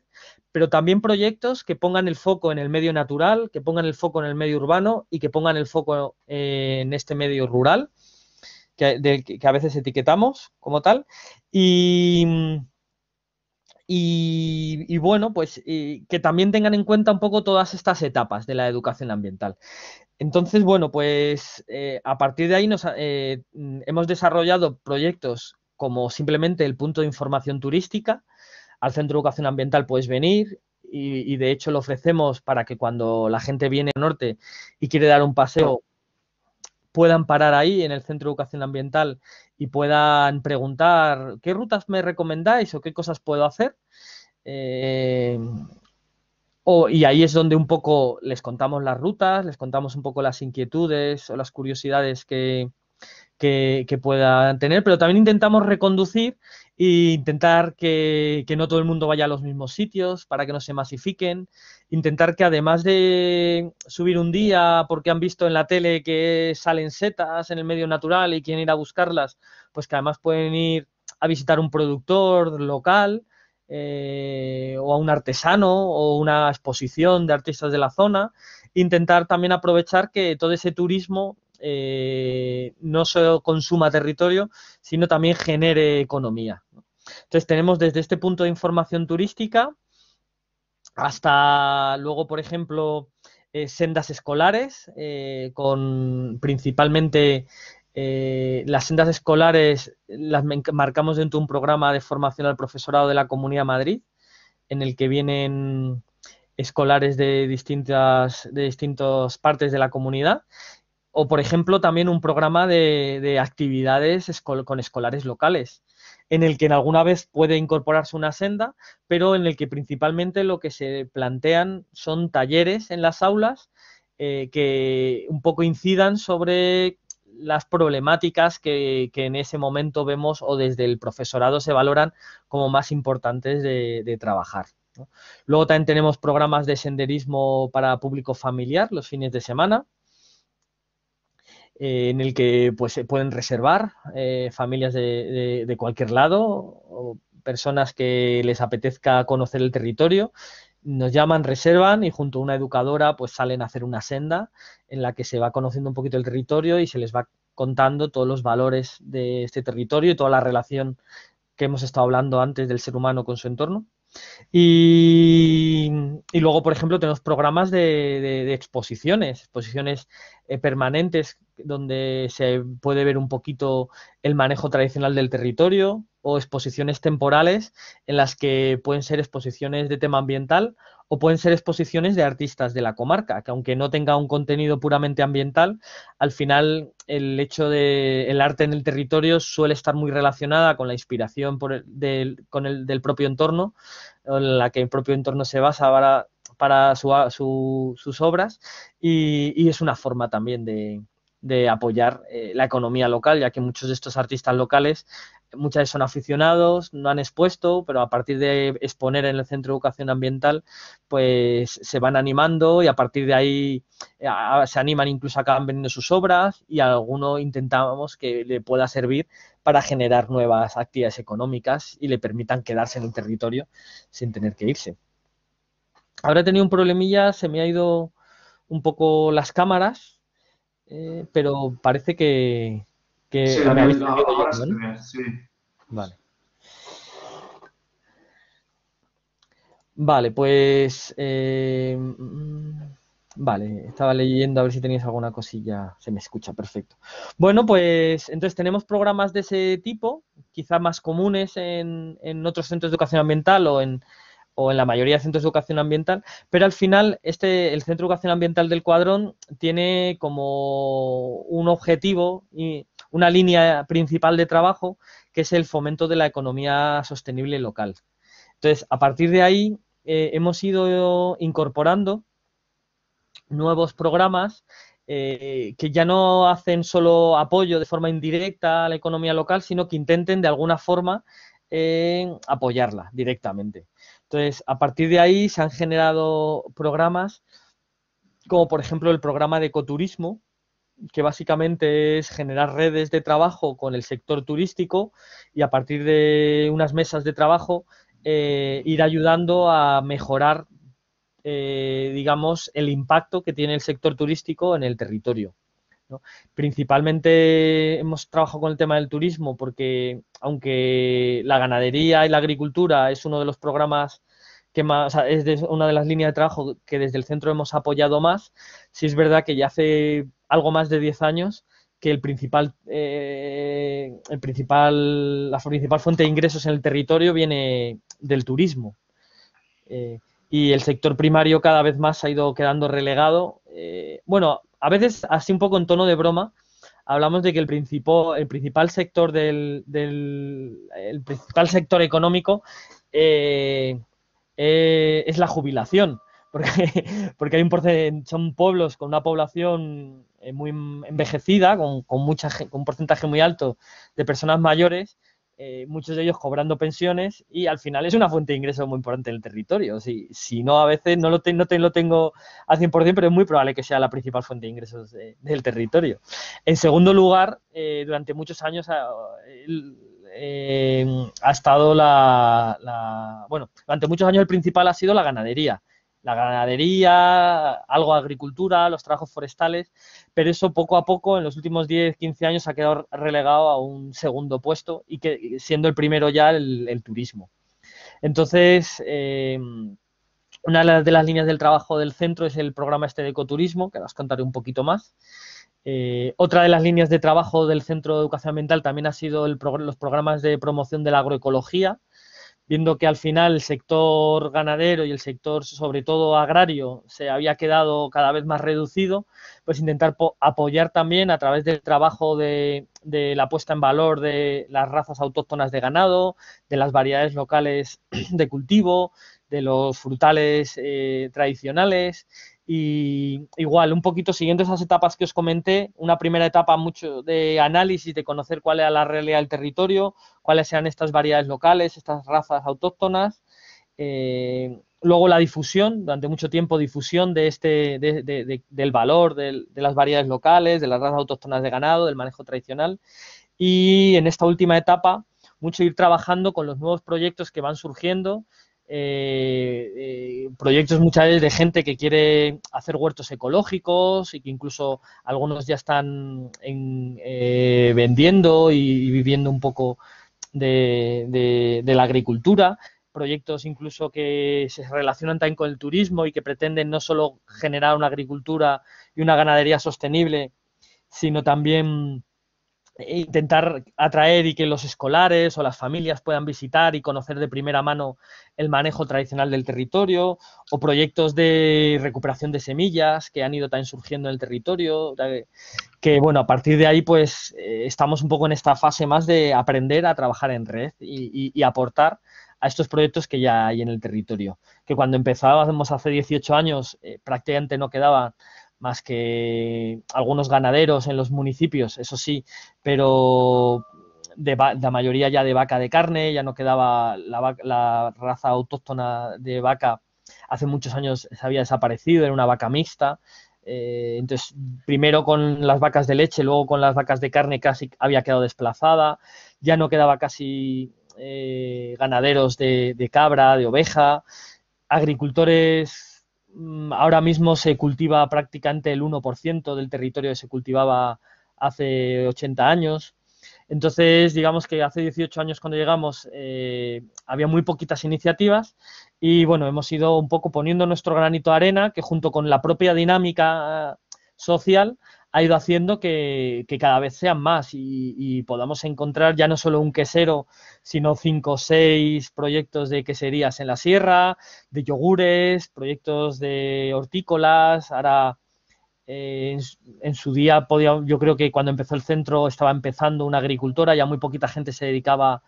pero también proyectos que pongan el foco en el medio natural, que pongan el foco en el medio urbano y que pongan el foco en este medio rural, que a veces etiquetamos como tal. Y bueno, pues que también tengan en cuenta un poco todas estas etapas de la educación ambiental. Entonces, bueno, pues a partir de ahí hemos desarrollado proyectos como simplemente el punto de información turística. Al Centro de Educación Ambiental puedes venir y de hecho lo ofrecemos para que cuando la gente viene al norte y quiere dar un paseo puedan parar ahí en el Centro de Educación Ambiental y puedan preguntar qué rutas me recomendáis o qué cosas puedo hacer. Y ahí es donde un poco les contamos las rutas, les contamos un poco las inquietudes o las curiosidades que puedan tener, pero también intentamos reconducir e intentar que no todo el mundo vaya a los mismos sitios para que no se masifiquen, intentar que además de subir un día porque han visto en la tele que salen setas en el medio natural y quieren ir a buscarlas, pues que además pueden ir a visitar un productor local, o a un artesano o una exposición de artistas de la zona. Intentar también aprovechar que todo ese turismo no solo consuma territorio, sino también genere economía, ¿no? Entonces tenemos desde este punto de información turística hasta luego, por ejemplo, sendas escolares, con principalmente las sendas escolares las marcamos dentro de un programa de formación al profesorado de la Comunidad de Madrid, en el que vienen escolares de distintas partes de la comunidad. O, por ejemplo, también un programa de actividades con escolares locales, en el que en alguna vez puede incorporarse una senda, pero en el que principalmente lo que se plantean son talleres en las aulas, que un poco incidan sobre las problemáticas que en ese momento vemos o desde el profesorado se valoran como más importantes de trabajar, ¿no? Luego también tenemos programas de senderismo para público familiar los fines de semana, en el que pues se pueden reservar familias de cualquier lado o personas que les apetezca conocer el territorio. Nos llaman, reservan y junto a una educadora pues salen a hacer una senda en la que se va conociendo un poquito el territorio y se les va contando todos los valores de este territorio y toda la relación que hemos estado hablando antes del ser humano con su entorno. Y luego, por ejemplo, tenemos programas de exposiciones permanentes, donde se puede ver un poquito el manejo tradicional del territorio, o exposiciones temporales en las que pueden ser exposiciones de tema ambiental o pueden ser exposiciones de artistas de la comarca, que aunque no tenga un contenido puramente ambiental, al final el hecho del arte en el territorio suele estar muy relacionada con la inspiración del propio entorno, en la que el propio entorno se basa para sus obras, y es una forma también de apoyar la economía local, ya que muchos de estos artistas locales muchas veces son aficionados, no han expuesto, pero a partir de exponer en el Centro de Educación Ambiental, pues se van animando y a partir de ahí se animan, incluso acaban vendiendo sus obras y a alguno intentamos que le pueda servir para generar nuevas actividades económicas y le permitan quedarse en el territorio sin tener que irse. Ahora he tenido un problemilla, se me ha ido un poco las cámaras, pero parece que Sí, me habéis ahora se oyendo, te ¿no? ve, sí. Vale. Vale, pues vale, estaba leyendo a ver si tenías alguna cosilla. Se me escucha, perfecto. Bueno, pues entonces tenemos programas de ese tipo, quizá más comunes en otros centros de educación ambiental o en la mayoría de centros de educación ambiental, pero al final el Centro de Educación Ambiental del Cuadrón tiene como un objetivo y una línea principal de trabajo, que es el fomento de la economía sostenible local. Entonces, a partir de ahí hemos ido incorporando nuevos programas que ya no hacen solo apoyo de forma indirecta a la economía local, sino que intenten de alguna forma apoyarla directamente. Entonces, a partir de ahí se han generado programas como, por ejemplo, el programa de ecoturismo, que básicamente es generar redes de trabajo con el sector turístico y a partir de unas mesas de trabajo ir ayudando a mejorar, digamos, el impacto que tiene el sector turístico en el territorio, ¿no? Principalmente hemos trabajado con el tema del turismo porque, aunque la ganadería y la agricultura es uno de los programas que más, o sea, es una de las líneas de trabajo que desde el centro hemos apoyado más, sí es verdad que ya hace algo más de 10 años que la principal fuente de ingresos en el territorio viene del turismo. Y el sector primario cada vez más ha ido quedando relegado. Bueno, a veces, así un poco en tono de broma, hablamos de que el principal sector el principal sector económico es la jubilación, porque hay son pueblos con una población muy envejecida, con un porcentaje muy alto de personas mayores, muchos de ellos cobrando pensiones, y al final es una fuente de ingresos muy importante en el territorio. Si no, a veces no lo tengo al 100%, pero es muy probable que sea la principal fuente de ingresos del territorio. En segundo lugar, durante muchos años ha estado bueno, durante muchos años el principal ha sido la ganadería. La ganadería, algo de agricultura, los trabajos forestales, pero eso poco a poco en los últimos 10, 15 años ha quedado relegado a un segundo puesto, y que siendo el primero ya el turismo. Entonces, una de las líneas del trabajo del centro es el programa de ecoturismo, que os contaré un poquito más. Otra de las líneas de trabajo del Centro de Educación Ambiental también ha sido los programas de promoción de la agroecología, viendo que al final el sector ganadero y el sector, sobre todo agrario, se había quedado cada vez más reducido, pues intentar apoyar también a través del trabajo de la puesta en valor de las razas autóctonas de ganado, de las variedades locales de cultivo, de los frutales tradicionales. Y igual, un poquito siguiendo esas etapas que os comenté, una primera etapa mucho de análisis, de conocer cuál era la realidad del territorio, cuáles eran estas variedades locales, estas razas autóctonas. Luego la difusión, durante mucho tiempo difusión del valor de las variedades locales, de las razas autóctonas de ganado, del manejo tradicional. Y en esta última etapa, mucho ir trabajando con los nuevos proyectos que van surgiendo, proyectos muchas veces de gente que quiere hacer huertos ecológicos y que incluso algunos ya están vendiendo y viviendo un poco de la agricultura, proyectos incluso que se relacionan también con el turismo y que pretenden no solo generar una agricultura y una ganadería sostenible, sino también intentar atraer y que los escolares o las familias puedan visitar y conocer de primera mano el manejo tradicional del territorio, o proyectos de recuperación de semillas que han ido también surgiendo en el territorio, que bueno, a partir de ahí pues estamos un poco en esta fase más de aprender a trabajar en red y aportar a estos proyectos que ya hay en el territorio, que cuando empezábamos hace 18 años prácticamente no quedaba más que algunos ganaderos en los municipios, eso sí, pero la mayoría ya de vaca de carne, ya no quedaba la raza autóctona de vaca, hace muchos años se había desaparecido, era una vaca mixta. Entonces, primero con las vacas de leche, luego con las vacas de carne casi había quedado desplazada, ya no quedaba casi ganaderos de cabra, de oveja, agricultores. Ahora mismo se cultiva prácticamente el 1% del territorio que se cultivaba hace 80 años. Entonces, digamos que hace 18 años cuando llegamos había muy poquitas iniciativas y, bueno, hemos ido un poco poniendo nuestro granito de arena, que junto con la propia dinámica social ha ido haciendo que cada vez sean más y podamos encontrar ya no solo un quesero, sino 5 o 6 proyectos de queserías en la sierra, de yogures, proyectos de hortícolas. Ahora, en su día, yo creo que cuando empezó el centro estaba empezando una agricultora, ya muy poquita gente se dedicaba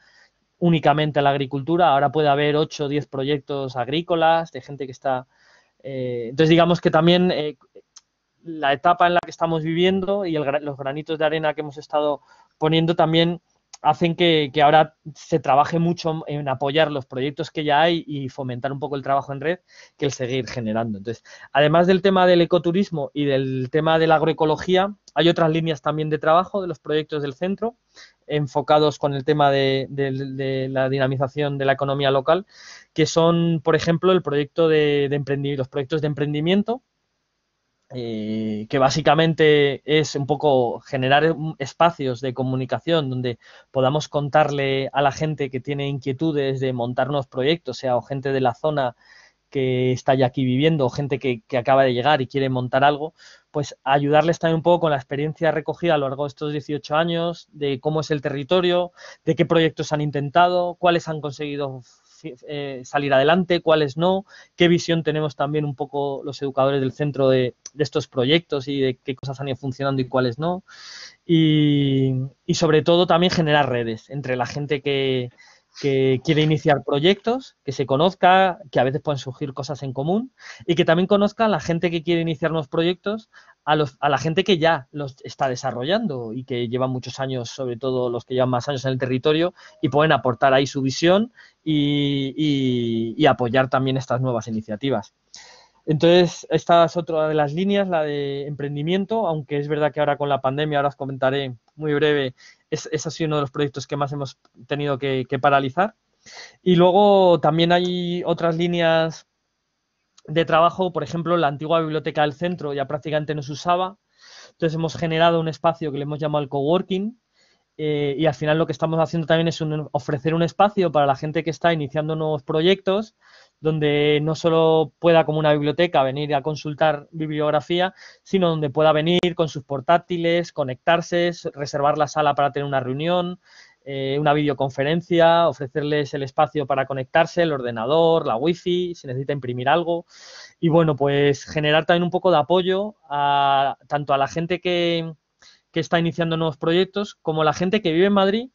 únicamente a la agricultura. Ahora puede haber 8 o 10 proyectos agrícolas de gente que está... entonces, digamos que también... la etapa en la que estamos viviendo y los granitos de arena que hemos estado poniendo también hacen que ahora se trabaje mucho en apoyar los proyectos que ya hay y fomentar un poco el trabajo en red que el seguir generando. Entonces, además del tema del ecoturismo y del tema de la agroecología, hay otras líneas también de trabajo de los proyectos del centro enfocados con el tema de la dinamización de la economía local, que son, por ejemplo, el proyecto los proyectos de emprendimiento, que básicamente es un poco generar espacios de comunicación donde podamos contarle a la gente que tiene inquietudes de montar nuevos proyectos, sea o gente de la zona que está ya aquí viviendo o gente que acaba de llegar y quiere montar algo, pues ayudarles también un poco con la experiencia recogida a lo largo de estos 18 años, de cómo es el territorio, de qué proyectos han intentado, cuáles han conseguido salir adelante, cuáles no, qué visión tenemos también un poco los educadores del centro de estos proyectos y de qué cosas han ido funcionando y cuáles no. Y sobre todo también generar redes entre la gente que que quiere iniciar proyectos, que se conozca, que a veces pueden surgir cosas en común y que también conozca a la gente que quiere iniciar nuevos proyectos, a la gente que ya los está desarrollando y que lleva muchos años, sobre todo los que llevan más años en el territorio, y pueden aportar ahí su visión y apoyar también estas nuevas iniciativas. Entonces, esta es otra de las líneas, la de emprendimiento, aunque es verdad que ahora con la pandemia, ahora os comentaré muy breve, ese ha sido uno de los proyectos que más hemos tenido que paralizar. Y luego también hay otras líneas de trabajo, por ejemplo, la antigua biblioteca del centro ya prácticamente no se usaba, entonces hemos generado un espacio que le hemos llamado el coworking, y al final lo que estamos haciendo también es ofrecer un espacio para la gente que está iniciando nuevos proyectos, donde no solo pueda como una biblioteca venir a consultar bibliografía, sino donde pueda venir con sus portátiles, conectarse, reservar la sala para tener una reunión, una videoconferencia, ofrecerles el espacio para conectarse, el ordenador, la wifi, si necesita imprimir algo. Y bueno, pues generar también un poco de apoyo tanto a la gente que está iniciando nuevos proyectos, como la gente que vive en Madrid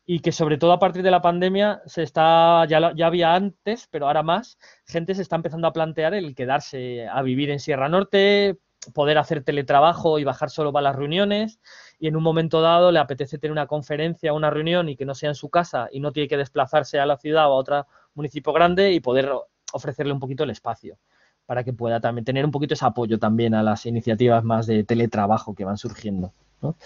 y que sobre todo a partir de la pandemia ya había antes, pero ahora más, gente se está empezando a plantear el quedarse a vivir en Sierra Norte, poder hacer teletrabajo y bajar solo para las reuniones, y en un momento dado le apetece tener una conferencia o una reunión y que no sea en su casa y no tiene que desplazarse a la ciudad o a otro municipio grande, y poder ofrecerle un poquito el espacio para que pueda también tener un poquito ese apoyo también a las iniciativas más de teletrabajo que van surgiendo, ¿no?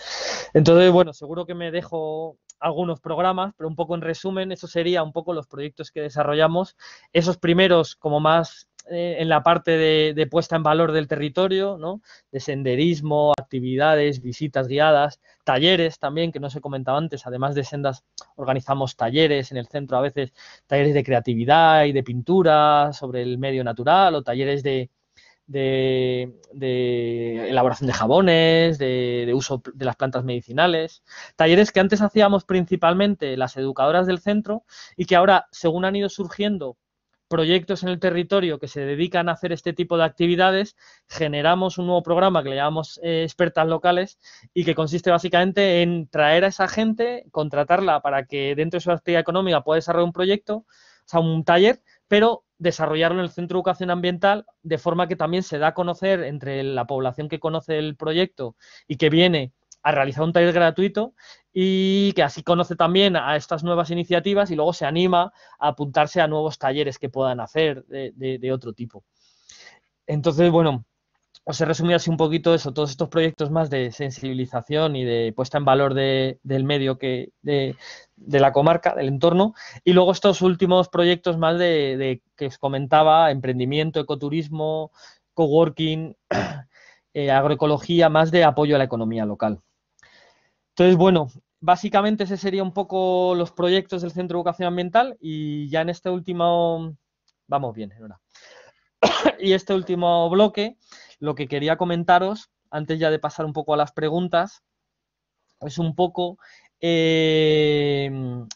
Entonces, bueno, seguro que me dejo algunos programas, pero un poco en resumen, eso sería un poco los proyectos que desarrollamos. Esos primeros como más en la parte de puesta en valor del territorio, ¿no? De senderismo, actividades, visitas guiadas, talleres también, que no os he comentado antes, además de sendas, organizamos talleres en el centro, a veces talleres de creatividad y de pintura sobre el medio natural, o talleres de elaboración de jabones, de uso de las plantas medicinales, talleres que antes hacíamos principalmente las educadoras del centro y que ahora, según han ido surgiendo proyectos en el territorio que se dedican a hacer este tipo de actividades, generamos un nuevo programa que le llamamos expertas locales, y que consiste básicamente en traer a esa gente, contratarla para que dentro de su actividad económica pueda desarrollar un proyecto, o sea, un taller, pero desarrollarlo en el Centro de Educación Ambiental, de forma que también se da a conocer entre la población que conoce el proyecto y que viene a realizar un taller gratuito, y que así conoce también a estas nuevas iniciativas y luego se anima a apuntarse a nuevos talleres que puedan hacer de otro tipo. Entonces, bueno, os he resumido así un poquito eso, todos estos proyectos más de sensibilización y de puesta en valor del medio de la comarca, del entorno, y luego estos últimos proyectos más que os comentaba, emprendimiento, ecoturismo, coworking, agroecología, más de apoyo a la economía local. Entonces, bueno, básicamente ese sería un poco los proyectos del Centro de Educación Ambiental, y ya en este último, vamos bien, ¿verdad? Y este último bloque, lo que quería comentaros, antes ya de pasar un poco a las preguntas, es un poco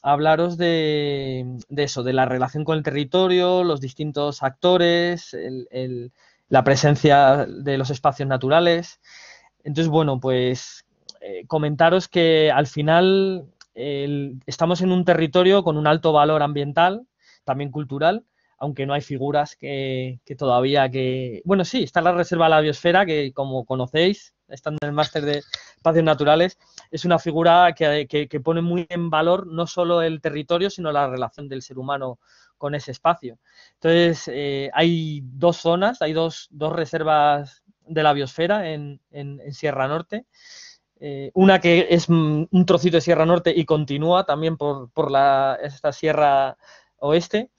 hablaros de eso, de la relación con el territorio, los distintos actores, la presencia de los espacios naturales. Entonces, bueno, pues comentaros que al final estamos en un territorio con un alto valor ambiental, también cultural, aunque no hay figuras que todavía Bueno, sí, está la Reserva de la Biosfera, que como conocéis, estando en el máster de espacios naturales, es una figura que pone muy en valor no solo el territorio, sino la relación del ser humano con ese espacio. Entonces, hay dos zonas, hay dos reservas de la biosfera en Sierra Norte. Una que es un trocito de Sierra Norte y continúa también por esta Sierra Oeste,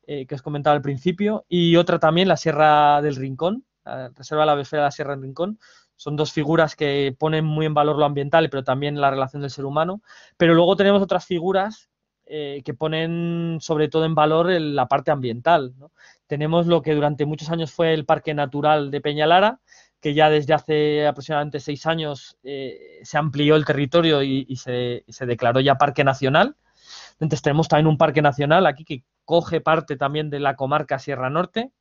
que os comentaba al principio, y otra también, la Sierra del Rincón, la Reserva de la Biosfera de la Sierra del Rincón. Son dos figuras que ponen muy en valor lo ambiental, pero también la relación del ser humano. Pero luego tenemos otras figuras que ponen sobre todo en valor la parte ambiental, ¿no? Tenemos lo que durante muchos años fue el Parque Natural de Peñalara, que ya desde hace aproximadamente 6 años se amplió el territorio y se declaró ya Parque Nacional. Entonces tenemos también un Parque Nacional aquí que coge parte también de la comarca Sierra Norte.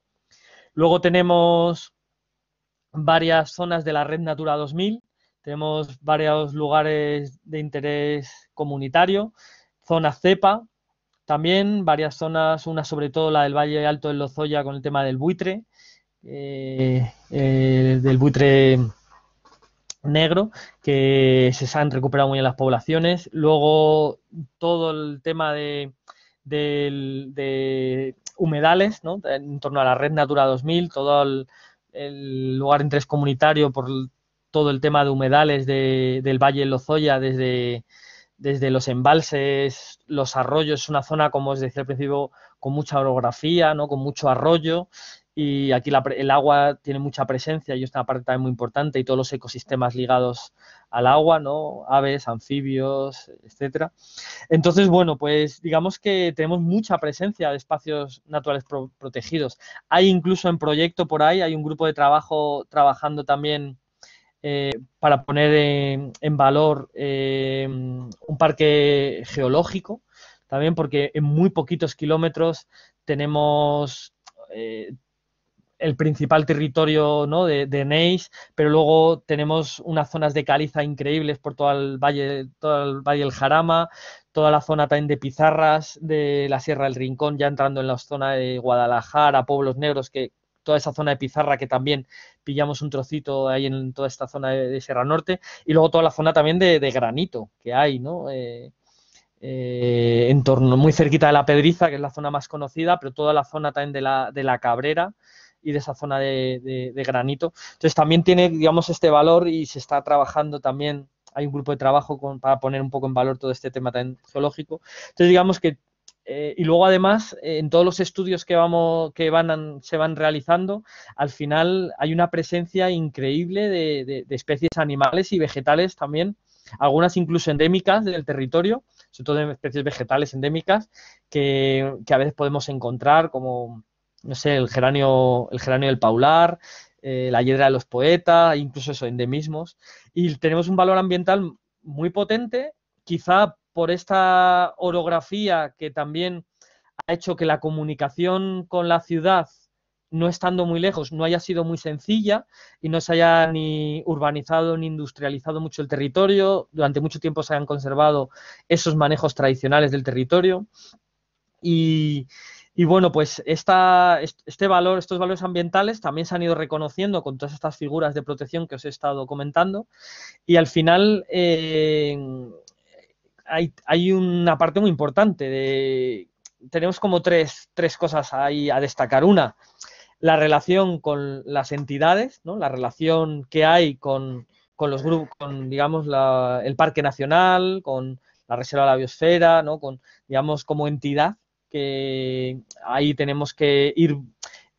Luego tenemos varias zonas de la Red Natura 2000, tenemos varios lugares de interés comunitario, zona CEPA, también varias zonas, una sobre todo la del Valle Alto del Lozoya con el tema del buitre negro, que se han recuperado muy bien las poblaciones. Luego todo el tema de humedales, ¿no? En torno a la red Natura 2000, todo el lugar interés comunitario por todo el tema de humedales del Valle del Lozoya, desde los embalses, los arroyos. Es una zona, como os decía al principio, con mucha orografía, ¿no? Con mucho arroyo, y aquí el agua tiene mucha presencia y es una parte también muy importante, y todos los ecosistemas ligados al agua, ¿no? Aves, anfibios, etcétera. Entonces, bueno, pues digamos que tenemos mucha presencia de espacios naturales protegidos. Hay incluso en proyecto por ahí, hay un grupo de trabajo trabajando también para poner en valor un parque geológico, también porque en muy poquitos kilómetros tenemos el principal territorio, ¿no? de Neis, pero luego tenemos unas zonas de caliza increíbles por todo el valle del Jarama, toda la zona también de Pizarras, de la Sierra del Rincón, ya entrando en la zona de Guadalajara, Pueblos Negros, que toda esa zona de Pizarra que también pillamos un trocito ahí en toda esta zona de Sierra Norte, y luego toda la zona también de granito que hay, ¿no? En torno, muy cerquita de la Pedriza, que es la zona más conocida, pero toda la zona también de la Cabrera y de esa zona de granito. Entonces también tiene, digamos, este valor, y se está trabajando también, hay un grupo de trabajo para poner un poco en valor todo este tema también geológico. Entonces digamos que, y luego además, en todos los estudios que se van realizando, al final hay una presencia increíble de especies animales y vegetales también, algunas incluso endémicas del territorio, sobre todo de especies vegetales endémicas, que a veces podemos encontrar, como, no sé, el geranio del paular, la hiedra de los poetas, incluso eso, endemismos. Y tenemos un valor ambiental muy potente, quizá por esta orografía que también ha hecho que la comunicación con la ciudad, no estando muy lejos, no haya sido muy sencilla y no se haya ni urbanizado ni industrializado mucho el territorio. Durante mucho tiempo se han conservado esos manejos tradicionales del territorio. Y bueno, pues estos valores ambientales también se han ido reconociendo con todas estas figuras de protección que os he estado comentando, y al final hay una parte muy importante. Tenemos como tres cosas ahí a destacar. Una, la relación con las entidades, ¿no? La relación que hay con los grupos, con, digamos, el Parque Nacional, con la Reserva de la Biosfera, ¿no? Con, digamos, como entidad, que ahí tenemos que ir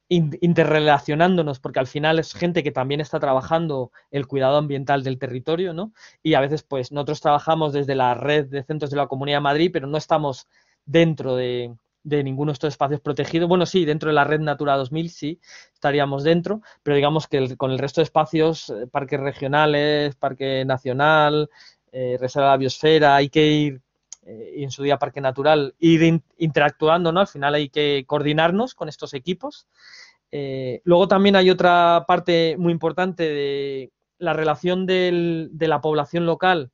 interrelacionándonos, porque al final es gente que también está trabajando el cuidado ambiental del territorio, ¿no? Y a veces, pues, nosotros trabajamos desde la red de centros de la Comunidad de Madrid, pero no estamos dentro de ninguno de estos espacios protegidos. Bueno, sí, dentro de la red Natura 2000 sí estaríamos dentro, pero digamos que con el resto de espacios, parques regionales, parque nacional, reserva de la biosfera, hay que ir, y en su día parque natural, ir interactuando, ¿no? Al final hay que coordinarnos con estos equipos. Luego también hay otra parte muy importante de la relación de la población local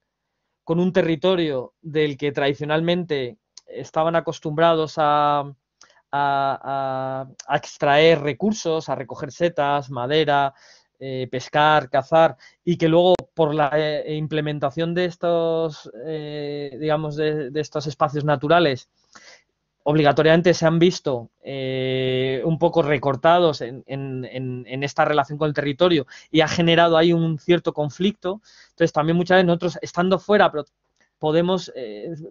con un territorio del que tradicionalmente estaban acostumbrados a extraer recursos, a recoger setas, madera, pescar, cazar, y que luego por la implementación de estos, digamos, de estos espacios naturales, obligatoriamente se han visto un poco recortados en esta relación con el territorio, y ha generado ahí un cierto conflicto. Entonces también muchas veces nosotros, estando fuera, pero podemos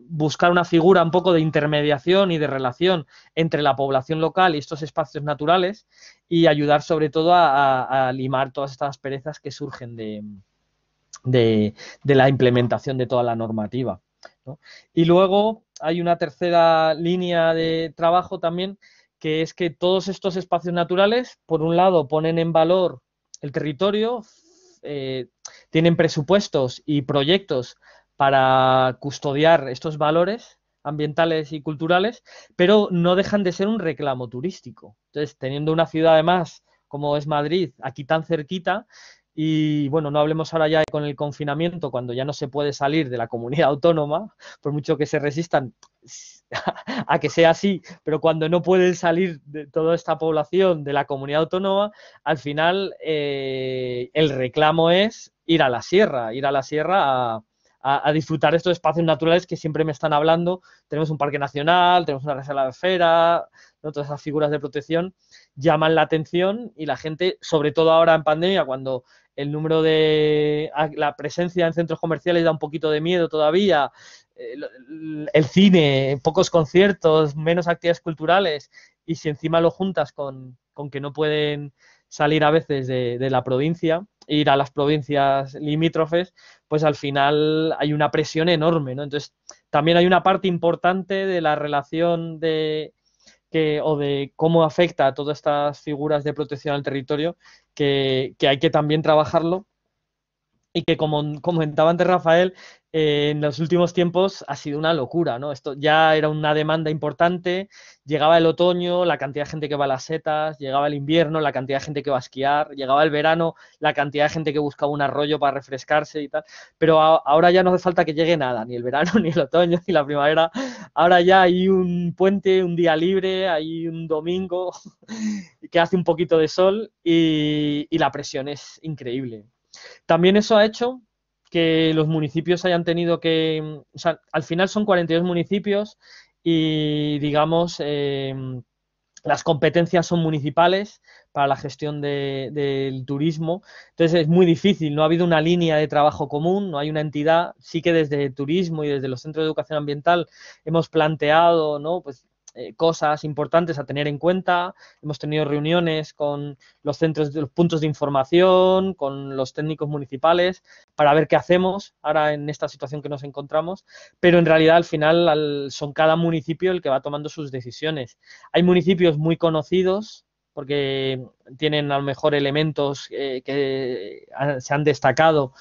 buscar una figura un poco de intermediación y de relación entre la población local y estos espacios naturales, y ayudar sobre todo a limar todas estas asperezas que surgen de la implementación de toda la normativa, ¿no? Y luego hay una tercera línea de trabajo también, que es que todos estos espacios naturales, por un lado, ponen en valor el territorio, tienen presupuestos y proyectos para custodiar estos valores ambientales y culturales, pero no dejan de ser un reclamo turístico. Entonces, teniendo una ciudad además como es Madrid, aquí tan cerquita, y bueno, no hablemos ahora ya con el confinamiento, cuando ya no se puede salir de la comunidad autónoma, por mucho que se resistan, a que sea así, pero cuando no pueden salir de toda esta población de la comunidad autónoma, al final el reclamo es ir a la sierra a disfrutar estos espacios naturales que siempre me están hablando. Tenemos un parque nacional, tenemos una reserva de esfera, ¿no? Todas esas figuras de protección llaman la atención y la gente, sobre todo ahora en pandemia, cuando el número de la presencia en centros comerciales da un poquito de miedo todavía, el cine, pocos conciertos, menos actividades culturales, y si encima lo juntas con que no pueden salir a veces de la provincia, ir a las provincias limítrofes, pues al final hay una presión enorme, ¿no? Entonces, también hay una parte importante de la relación o de cómo afecta a todas estas figuras de protección al territorio que hay que también trabajarlo. Y que, como comentaba antes Rafael, en los últimos tiempos ha sido una locura, ¿no? Esto ya era una demanda importante, llegaba el otoño, la cantidad de gente que va a las setas, llegaba el invierno, la cantidad de gente que va a esquiar, llegaba el verano, la cantidad de gente que buscaba un arroyo para refrescarse y tal, pero ahora ya no hace falta que llegue nada, ni el verano, ni el otoño, ni la primavera, ahora ya hay un puente, un día libre, hay un domingo que hace un poquito de sol y la presión es increíble. También eso ha hecho que los municipios hayan tenido que, o sea, al final son 42 municipios y, digamos, las competencias son municipales para la gestión del turismo. Entonces es muy difícil, no ha habido una línea de trabajo común, no hay una entidad. Sí que desde turismo y desde los centros de educación ambiental hemos planteado, ¿no? Pues cosas importantes a tener en cuenta. Hemos tenido reuniones con los centros, los puntos de información, con los técnicos municipales, para ver qué hacemos ahora en esta situación que nos encontramos, pero en realidad al final son cada municipio el que va tomando sus decisiones. Hay municipios muy conocidos porque tienen a lo mejor elementos que se han destacado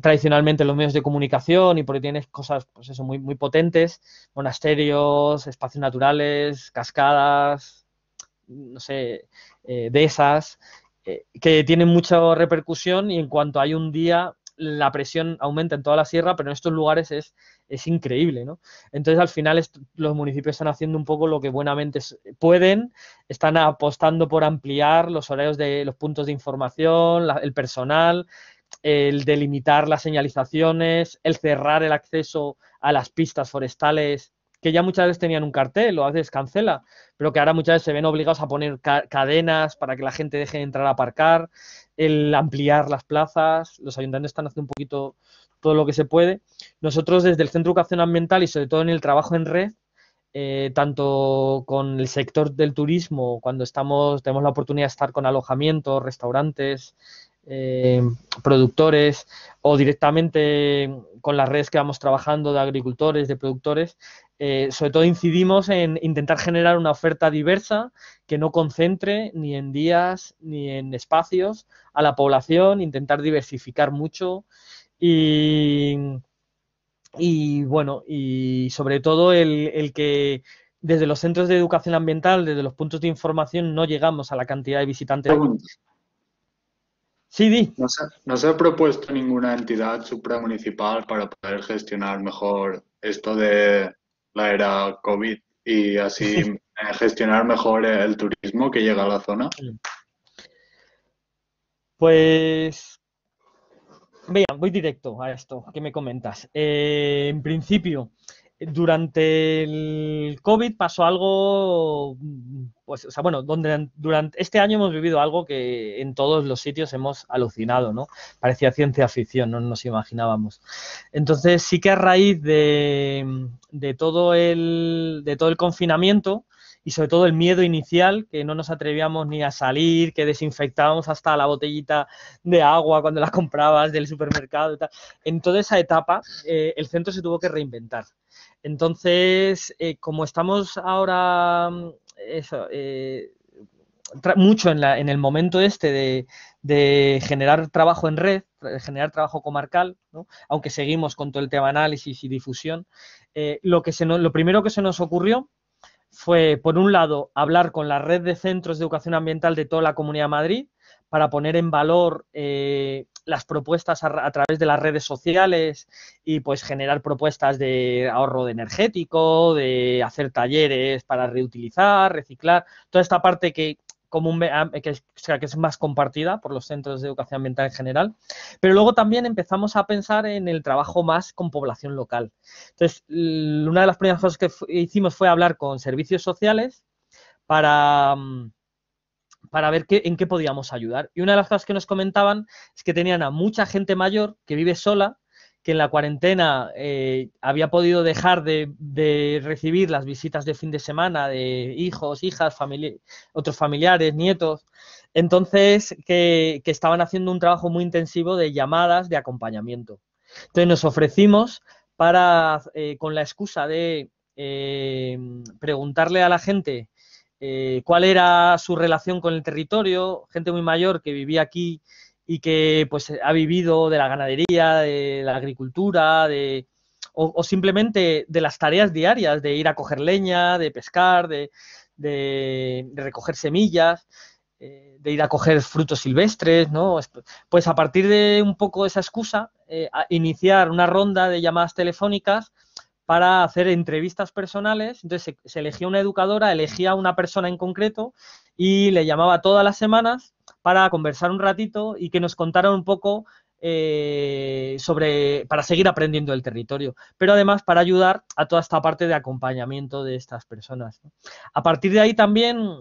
tradicionalmente en los medios de comunicación y porque tienes cosas, pues eso, muy, muy potentes, monasterios, espacios naturales, cascadas, no sé, dehesas, que tienen mucha repercusión y en cuanto hay un día la presión aumenta en toda la sierra, pero en estos lugares es increíble, ¿no? Entonces al final los municipios están haciendo un poco lo que buenamente pueden, están apostando por ampliar los horarios de los puntos de información, el personal, el delimitar las señalizaciones, el cerrar el acceso a las pistas forestales, que ya muchas veces tenían un cartel o a veces cancela, pero que ahora muchas veces se ven obligados a poner cadenas para que la gente deje de entrar a aparcar, el ampliar las plazas. Los ayuntamientos están haciendo un poquito todo lo que se puede. Nosotros desde el Centro de Educación Ambiental y sobre todo en el trabajo en red, tanto con el sector del turismo, cuando tenemos la oportunidad de estar con alojamientos, restaurantes, productores o directamente con las redes que vamos trabajando de agricultores, de productores, sobre todo incidimos en intentar generar una oferta diversa que no concentre ni en días ni en espacios a la población, intentar diversificar mucho y bueno, y sobre todo el que desde los centros de educación ambiental, desde los puntos de información, no llegamos a la cantidad de visitantes. Pregunta. Sí, di. ¿No se ha propuesto ninguna entidad supramunicipal para poder gestionar mejor esto de la era COVID y así gestionar mejor el turismo que llega a la zona? Pues, venga, voy directo a esto que me comentas. En principio, durante el COVID pasó algo, pues, o sea, bueno, durante este año hemos vivido algo que en todos los sitios hemos alucinado, ¿no? Parecía ciencia ficción, no nos imaginábamos. Entonces, sí que a raíz de todo el confinamiento y sobre todo el miedo inicial, que no nos atrevíamos ni a salir, que desinfectábamos hasta la botellita de agua cuando la comprabas del supermercado y tal. En toda esa etapa, el centro se tuvo que reinventar. Entonces, como estamos ahora mucho en el momento de generar trabajo en red, generar trabajo comarcal, ¿no? Aunque seguimos con todo el tema análisis y difusión, lo primero que se nos ocurrió fue, por un lado, hablar con la red de centros de educación ambiental de toda la Comunidad de Madrid para poner en valor las propuestas a través de las redes sociales y pues generar propuestas de ahorro energético, de hacer talleres para reutilizar, reciclar, toda esta parte que es más compartida por los centros de educación ambiental en general, pero luego también empezamos a pensar en el trabajo más con población local. Entonces, una de las primeras cosas que hicimos fue hablar con servicios sociales para ver en qué podíamos ayudar. Y una de las cosas que nos comentaban es que tenían a mucha gente mayor que vive sola, que en la cuarentena había podido dejar de recibir las visitas de fin de semana de hijos, hijas, otros familiares, nietos. Entonces, que estaban haciendo un trabajo muy intensivo de llamadas de acompañamiento. Entonces, nos ofrecimos para, con la excusa de preguntarle a la gente cuál era su relación con el territorio, gente muy mayor que vivía aquí y que pues ha vivido de la ganadería, de la agricultura, o simplemente de las tareas diarias, de ir a coger leña, de pescar, de recoger semillas, de ir a coger frutos silvestres, ¿no? Pues a partir de un poco esa excusa, iniciar una ronda de llamadas telefónicas para hacer entrevistas personales. Entonces se elegía una educadora, elegía a una persona en concreto y le llamaba todas las semanas para conversar un ratito y que nos contara un poco para seguir aprendiendo del territorio, pero además para ayudar a toda esta parte de acompañamiento de estas personas, ¿no? A partir de ahí también,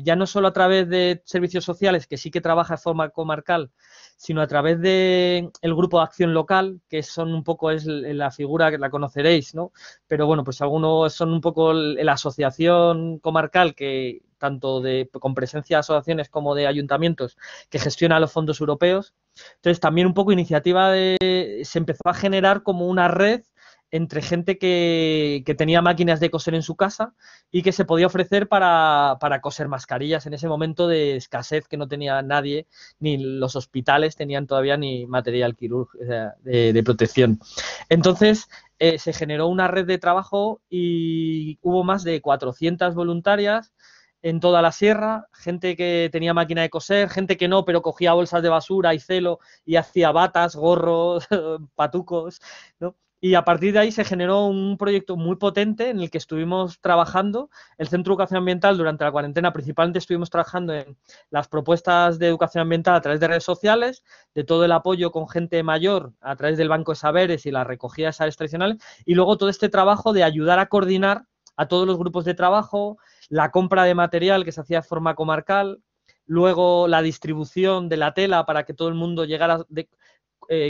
ya no solo a través de servicios sociales, que sí que trabaja de forma comarcal, sino a través del grupo de acción local, que son un poco la figura que la conoceréis, ¿no? Pero bueno, pues algunos son un poco la asociación comarcal que tanto con presencia de asociaciones como de ayuntamientos que gestiona los fondos europeos. Entonces también un poco se empezó a generar como una red entre gente que tenía máquinas de coser en su casa y que se podía ofrecer para coser mascarillas en ese momento de escasez que no tenía nadie, ni los hospitales tenían todavía ni material quirúrgico de protección. Entonces se generó una red de trabajo y hubo más de 400 voluntarias en toda la sierra, gente que tenía máquina de coser, gente que no, pero cogía bolsas de basura y celo y hacía batas, gorros, patucos, ¿no? Y a partir de ahí se generó un proyecto muy potente en el que estuvimos trabajando. El Centro de Educación Ambiental durante la cuarentena principalmente estuvimos trabajando en las propuestas de educación ambiental a través de redes sociales, de todo el apoyo con gente mayor a través del Banco de Saberes y la recogida de saberes tradicionales, y luego todo este trabajo de ayudar a coordinar a todos los grupos de trabajo, la compra de material que se hacía de forma comarcal, luego la distribución de la tela para que todo el mundo llegara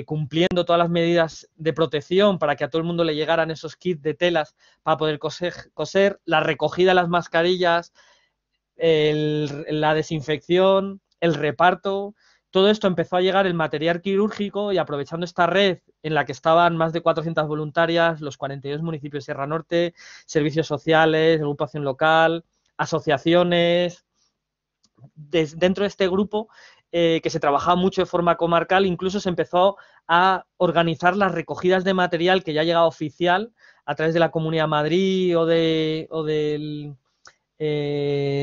cumpliendo todas las medidas de protección para que a todo el mundo le llegaran esos kits de telas para poder coser, la recogida de las mascarillas, la desinfección, el reparto. Todo esto empezó a llegar el material quirúrgico y aprovechando esta red en la que estaban más de 400 voluntarias, los 42 municipios de Sierra Norte, servicios sociales, agrupación local, asociaciones. Dentro de este grupo, que se trabajaba mucho de forma comarcal, incluso se empezó a organizar las recogidas de material que ya llegaba oficial a través de la Comunidad de Madrid o de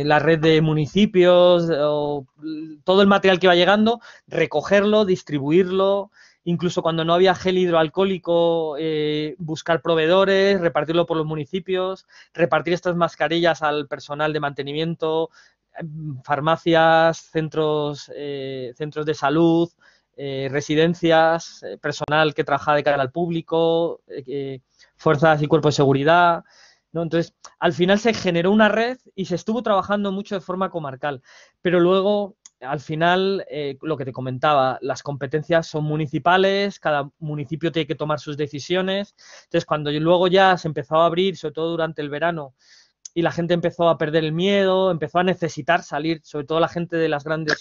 la red de municipios, o todo el material que iba llegando, recogerlo, distribuirlo, incluso cuando no había gel hidroalcohólico, buscar proveedores, repartirlo por los municipios, repartir estas mascarillas al personal de mantenimiento, farmacias, centros de salud, residencias, personal que trabaja de cara al público, fuerzas y cuerpos de seguridad, ¿no? Entonces, al final se generó una red y se estuvo trabajando mucho de forma comarcal, pero luego, al final, lo que te comentaba, las competencias son municipales, cada municipio tiene que tomar sus decisiones. Entonces, cuando luego ya se empezó a abrir, sobre todo durante el verano, y la gente empezó a perder el miedo, empezó a necesitar salir, sobre todo la gente de las grandes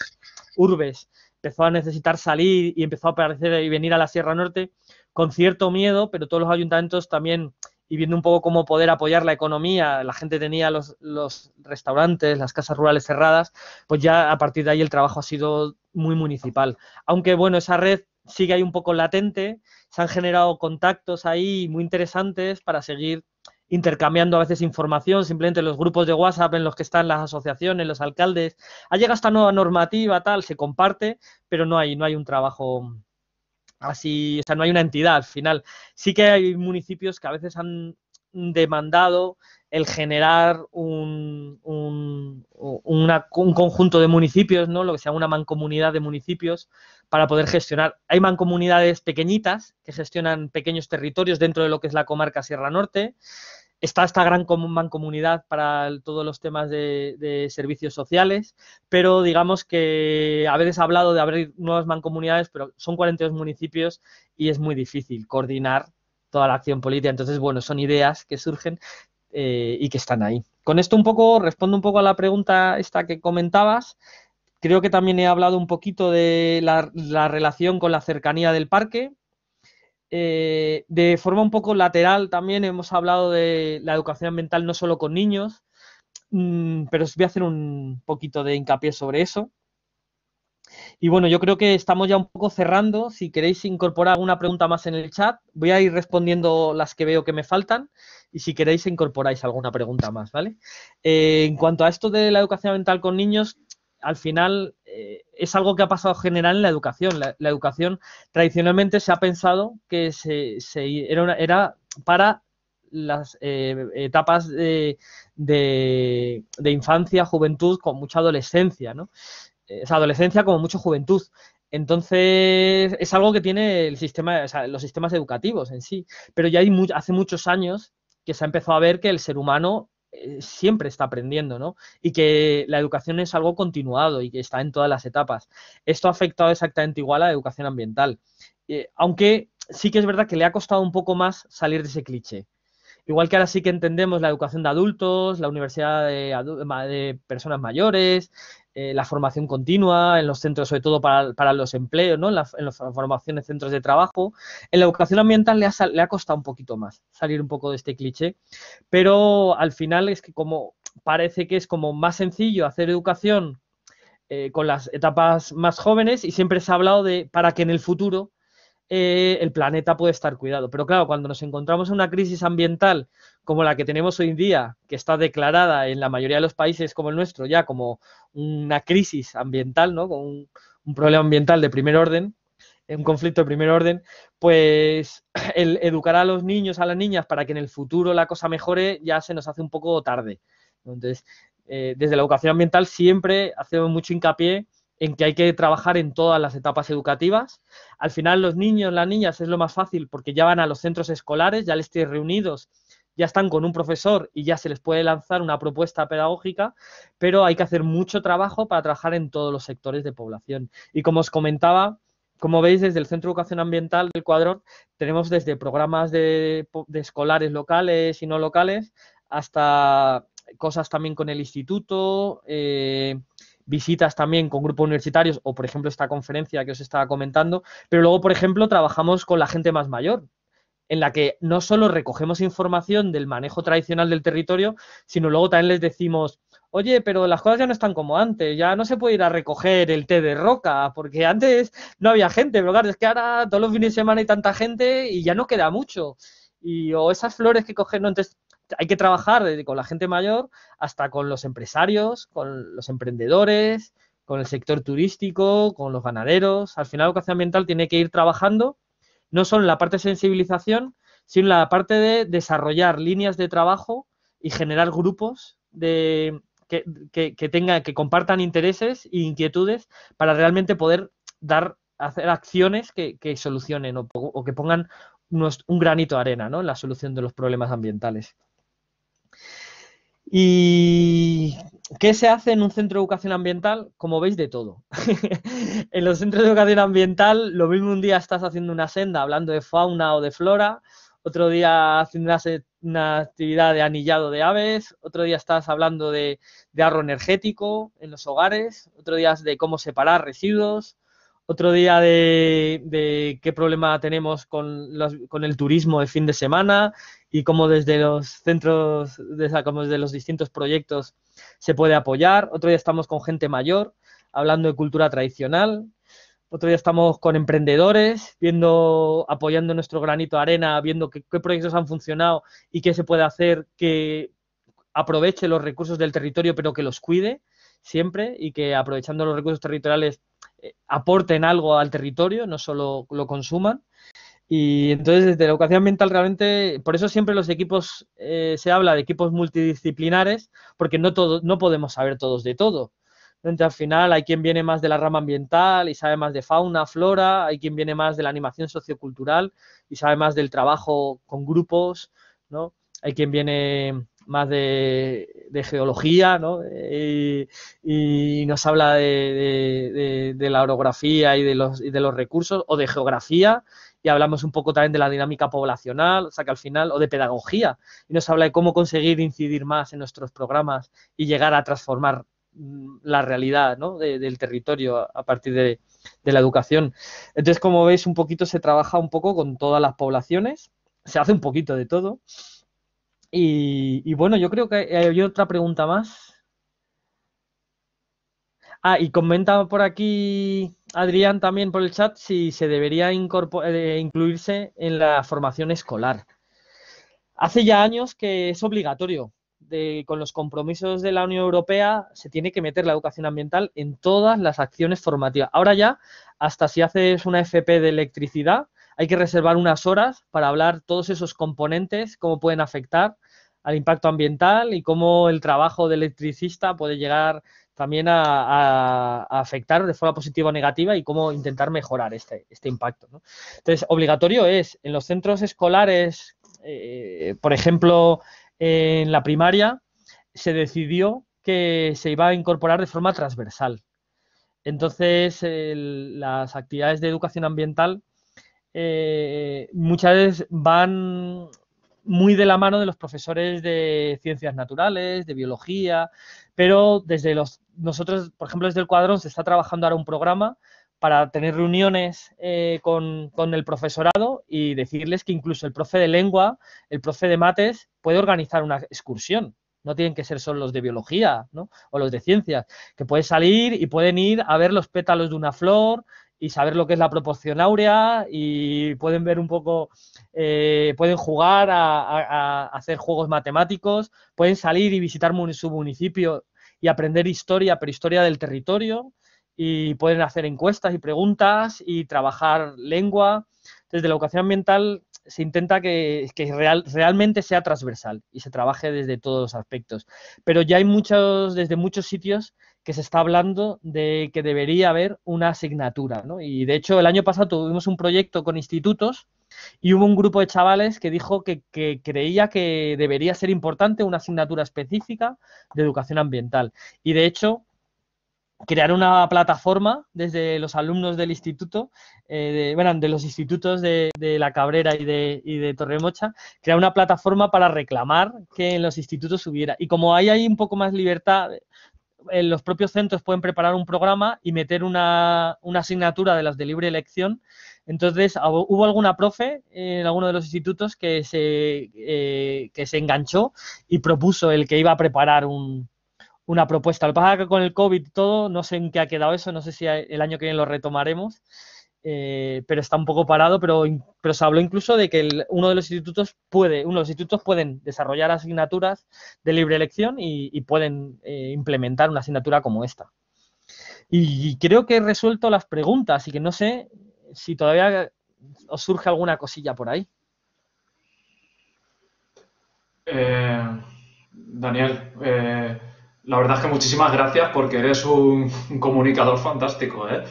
urbes, empezó a necesitar salir y empezó a aparecer y venir a la Sierra Norte con cierto miedo, pero todos los ayuntamientos también, y viendo un poco cómo poder apoyar la economía, la gente tenía los restaurantes, las casas rurales cerradas, pues ya a partir de ahí el trabajo ha sido muy municipal. Aunque bueno, esa red sigue ahí un poco latente, se han generado contactos ahí muy interesantes para seguir intercambiando a veces información, simplemente los grupos de WhatsApp en los que están las asociaciones, los alcaldes. Ha llegado esta nueva normativa, tal, se comparte, pero no hay un trabajo así, o sea, no hay una entidad al final. Sí que hay municipios que a veces han demandado el generar un conjunto de municipios, ¿no? Lo que se llama una mancomunidad de municipios para poder gestionar. Hay mancomunidades pequeñitas que gestionan pequeños territorios dentro de lo que es la comarca Sierra Norte. Está esta gran mancomunidad para todos los temas de servicios sociales, pero digamos que a veces ha hablado de abrir nuevas mancomunidades, pero son 42 municipios y es muy difícil coordinar toda la acción política. Entonces, bueno, son ideas que surgen y que están ahí. Con esto respondo un poco a la pregunta esta que comentabas. Creo que también he hablado un poquito de la relación con la cercanía del parque. De forma un poco lateral también hemos hablado de la educación ambiental no solo con niños, pero os voy a hacer un poquito de hincapié sobre eso. Y bueno, yo creo que estamos ya un poco cerrando. Si queréis incorporar alguna pregunta más en el chat, voy a ir respondiendo las que veo que me faltan y si queréis incorporáis alguna pregunta más, ¿vale? En cuanto a esto de la educación ambiental con niños, al final es algo que ha pasado general en la educación. La educación tradicionalmente se ha pensado que era para las etapas de infancia, juventud, con mucha adolescencia, ¿no? Esa adolescencia como mucho juventud. Entonces, es algo que tiene el sistema, o sea, los sistemas educativos en sí. Pero ya hace muchos años que se ha empezado a ver que el ser humano siempre está aprendiendo, ¿no? Y que la educación es algo continuado y que está en todas las etapas. Esto ha afectado exactamente igual a la educación ambiental. Aunque sí que es verdad que le ha costado un poco más salir de ese cliché. Igual que ahora sí que entendemos la educación de adultos, la universidad de personas mayores, la formación continua en los centros, sobre todo para los empleos, ¿no? En la formación en centros de trabajo. En la educación ambiental le ha costado un poquito más salir un poco de este cliché, pero al final es que como parece que es como más sencillo hacer educación con las etapas más jóvenes y siempre se ha hablado de para que en el futuro el planeta puede estar cuidado. Pero claro, cuando nos encontramos en una crisis ambiental como la que tenemos hoy en día, que está declarada en la mayoría de los países como el nuestro ya como una crisis ambiental, ¿no? Con un problema ambiental de primer orden, un conflicto de primer orden, pues el educar a los niños, a las niñas, para que en el futuro la cosa mejore, ya se nos hace un poco tarde. Entonces, desde la educación ambiental siempre hacemos mucho hincapié en que hay que trabajar en todas las etapas educativas. Al final los niños, las niñas es lo más fácil porque ya van a los centros escolares, ya les tienen reunidos, ya están con un profesor y ya se les puede lanzar una propuesta pedagógica, pero hay que hacer mucho trabajo para trabajar en todos los sectores de población. Y como os comentaba, como veis, desde el Centro de Educación Ambiental del Cuadrón tenemos desde programas de escolares locales y no locales hasta cosas también con el instituto, visitas también con grupos universitarios o, por ejemplo, esta conferencia que os estaba comentando, pero luego, por ejemplo, trabajamos con la gente más mayor, en la que no solo recogemos información del manejo tradicional del territorio, sino luego también les decimos, oye, pero las cosas ya no están como antes, ya no se puede ir a recoger el té de roca, porque antes no había gente, pero claro, es que ahora todos los fines de semana hay tanta gente y ya no queda mucho. O esas flores que cogen, ¿no? Entonces, hay que trabajar desde con la gente mayor hasta con los empresarios, con los emprendedores, con el sector turístico, con los ganaderos. Al final, la educación ambiental tiene que ir trabajando no solo en la parte de sensibilización, sino en la parte de desarrollar líneas de trabajo y generar grupos que compartan intereses e inquietudes para realmente poder hacer acciones que solucionen o que pongan un granito de arena, ¿no? En la solución de los problemas ambientales. ¿Y qué se hace en un centro de educación ambiental? Como veis, de todo. En los centros de educación ambiental, lo mismo un día estás haciendo una senda hablando de fauna o de flora, otro día haciendo una actividad de anillado de aves, otro día estás hablando de ahorro energético en los hogares, otro día de cómo separar residuos, otro día de qué problema tenemos con el turismo de fin de semana y cómo desde los centros, como desde los distintos proyectos se puede apoyar. Otro día estamos con gente mayor, hablando de cultura tradicional. otro día estamos con emprendedores, apoyando nuestro granito de arena, viendo qué proyectos han funcionado y qué se puede hacer que aproveche los recursos del territorio, pero que los cuide siempre y que aprovechando los recursos territoriales aporten algo al territorio, no solo lo consuman. Y entonces desde la educación ambiental realmente, por eso siempre los equipos, se habla de equipos multidisciplinares, porque no podemos saber todos de todo. Entonces al final hay quien viene más de la rama ambiental y sabe más de fauna, flora, hay quien viene más de la animación sociocultural y sabe más del trabajo con grupos, ¿no? Hay quien viene más de geología, ¿no? Y nos habla de la orografía y de los recursos, o de geografía, y hablamos un poco también de la dinámica poblacional, o sea que al final, o de pedagogía, y nos habla de cómo conseguir incidir más en nuestros programas y llegar a transformar la realidad, ¿no? del territorio a partir de la educación. Entonces, como veis, un poquito se trabaja un poco con todas las poblaciones, se hace un poquito de todo. Y bueno, yo creo que hay otra pregunta más. Y comenta por aquí Adrián también por el chat si se debería incluirse en la formación escolar. Hace ya años que es obligatorio. Con los compromisos de la Unión Europea se tiene que meter la educación ambiental en todas las acciones formativas. Ahora ya, hasta si haces una FP de electricidad, hay que reservar unas horas para hablar todos esos componentes, cómo pueden afectar al impacto ambiental y cómo el trabajo del electricista puede llegar también a afectar de forma positiva o negativa y cómo intentar mejorar este impacto, ¿no? Entonces, obligatorio es en los centros escolares, por ejemplo, en la primaria, se decidió que se iba a incorporar de forma transversal. Entonces, las actividades de educación ambiental muchas veces van muy de la mano de los profesores de ciencias naturales, de biología, pero nosotros, por ejemplo, desde el Cuadrón se está trabajando ahora un programa para tener reuniones con el profesorado y decirles que incluso el profe de lengua, el profe de mates, puede organizar una excursión. No tienen que ser solo los de biología, ¿no? O los de ciencias, que pueden salir y pueden ir a ver los pétalos de una flor y saber lo que es la proporción áurea y pueden ver un poco, pueden jugar a hacer juegos matemáticos, pueden salir y visitar su municipio y aprender historia, pero historia del territorio, y pueden hacer encuestas y preguntas y trabajar lengua. Desde la educación ambiental se intenta que realmente sea transversal y se trabaje desde todos los aspectos. Pero ya hay desde muchos sitios que se está hablando de que debería haber una asignatura, ¿no? Y de hecho el año pasado tuvimos un proyecto con institutos y hubo un grupo de chavales que dijo que creía que debería ser importante una asignatura específica de educación ambiental. Y de hecho crear una plataforma desde los alumnos del instituto, de los institutos de La Cabrera y de Torremocha, crear una plataforma para reclamar que en los institutos hubiera. Y como hay un poco más libertad, los propios centros pueden preparar un programa y meter una asignatura de las de libre elección. Entonces, hubo alguna profe en alguno de los institutos que se enganchó y propuso el que iba a preparar una propuesta. Lo que pasa es que con el COVID y todo, no sé en qué ha quedado eso, no sé si el año que viene lo retomaremos, pero está un poco parado, pero se habló incluso de que uno de los institutos pueden desarrollar asignaturas de libre elección y pueden implementar una asignatura como esta. Y creo que he resuelto las preguntas y que no sé si todavía os surge alguna cosilla por ahí. Daniel, la verdad es que muchísimas gracias porque eres un comunicador fantástico, ¿eh?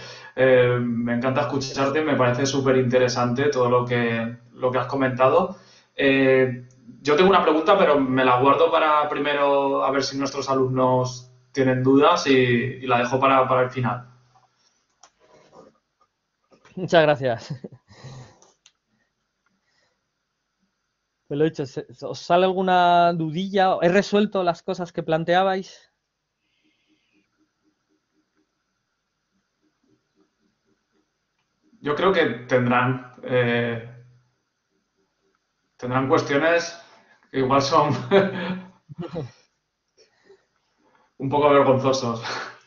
Me encanta escucharte, me parece súper interesante todo lo que has comentado. Yo tengo una pregunta, pero me la guardo para primero a ver si nuestros alumnos tienen dudas y la dejo para el final. Muchas gracias. Pues lo he dicho, ¿os sale alguna dudilla? ¿He resuelto las cosas que planteabais? Yo creo que tendrán cuestiones que igual son un poco vergonzosos.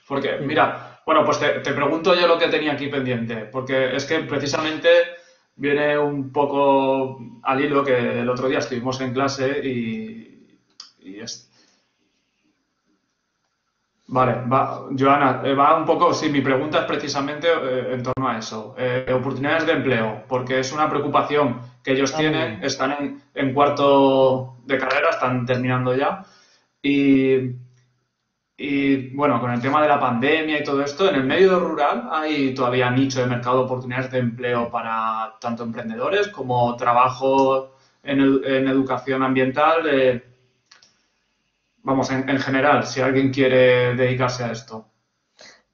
Porque, mira, Bueno, pues te pregunto yo lo que tenía aquí pendiente, porque es que precisamente viene un poco al hilo que el otro día estuvimos en clase y es... Vale, Joana, va un poco, sí, mi pregunta es precisamente en torno a eso, oportunidades de empleo, porque es una preocupación que ellos Muy tienen, bien. están en cuarto de carrera, están terminando ya, y bueno, con el tema de la pandemia y todo esto, en el medio rural hay todavía nicho de mercado de oportunidades de empleo para tanto emprendedores como trabajo en educación ambiental. Vamos, en general, si alguien quiere dedicarse a esto.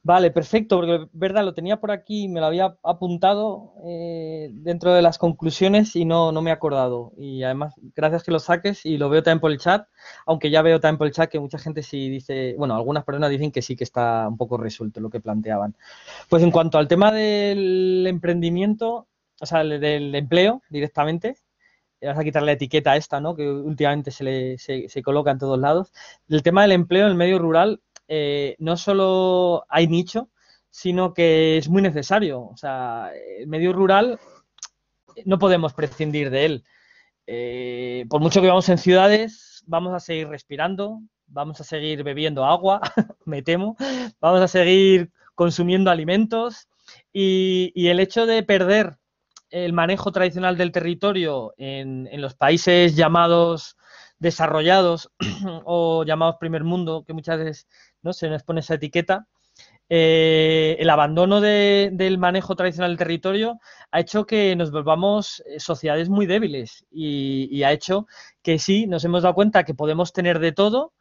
Vale, perfecto, porque verdad, lo tenía por aquí, me lo había apuntado dentro de las conclusiones y no me he acordado. Y además, gracias que lo saques y lo veo también por el chat, aunque ya veo también por el chat que mucha gente sí dice, bueno, algunas personas dicen que sí que está un poco resuelto lo que planteaban. Pues en cuanto al tema del emprendimiento, o sea, del empleo directamente, vas a quitar la etiqueta esta, ¿no? Que últimamente se coloca en todos lados. El tema del empleo en el medio rural no solo hay nicho, sino que es muy necesario. O sea, el medio rural no podemos prescindir de él. Por mucho que vamos en ciudades, vamos a seguir respirando, vamos a seguir bebiendo agua, me temo, vamos a seguir consumiendo alimentos y el hecho de perder el manejo tradicional del territorio en los países llamados desarrollados o llamados primer mundo, que muchas veces no se nos pone esa etiqueta, el abandono del manejo tradicional del territorio ha hecho que nos volvamos sociedades muy débiles y ha hecho que sí, nos hemos dado cuenta que podemos tener de todo,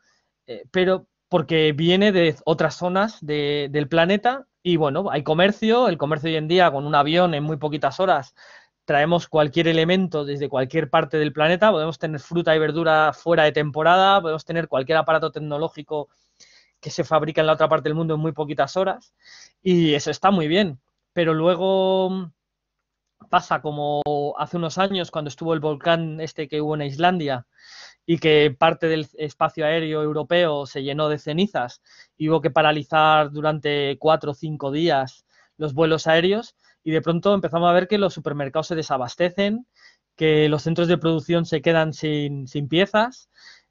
pero porque viene de otras zonas del planeta y bueno, hay comercio, el comercio hoy en día con un avión en muy poquitas horas traemos cualquier elemento desde cualquier parte del planeta, podemos tener fruta y verdura fuera de temporada, podemos tener cualquier aparato tecnológico que se fabrica en la otra parte del mundo en muy poquitas horas y eso está muy bien, pero luego pasa como hace unos años cuando estuvo el volcán este que hubo en Islandia y que parte del espacio aéreo europeo se llenó de cenizas y hubo que paralizar durante 4 o 5 días los vuelos aéreos y de pronto empezamos a ver que los supermercados se desabastecen, que los centros de producción se quedan sin piezas.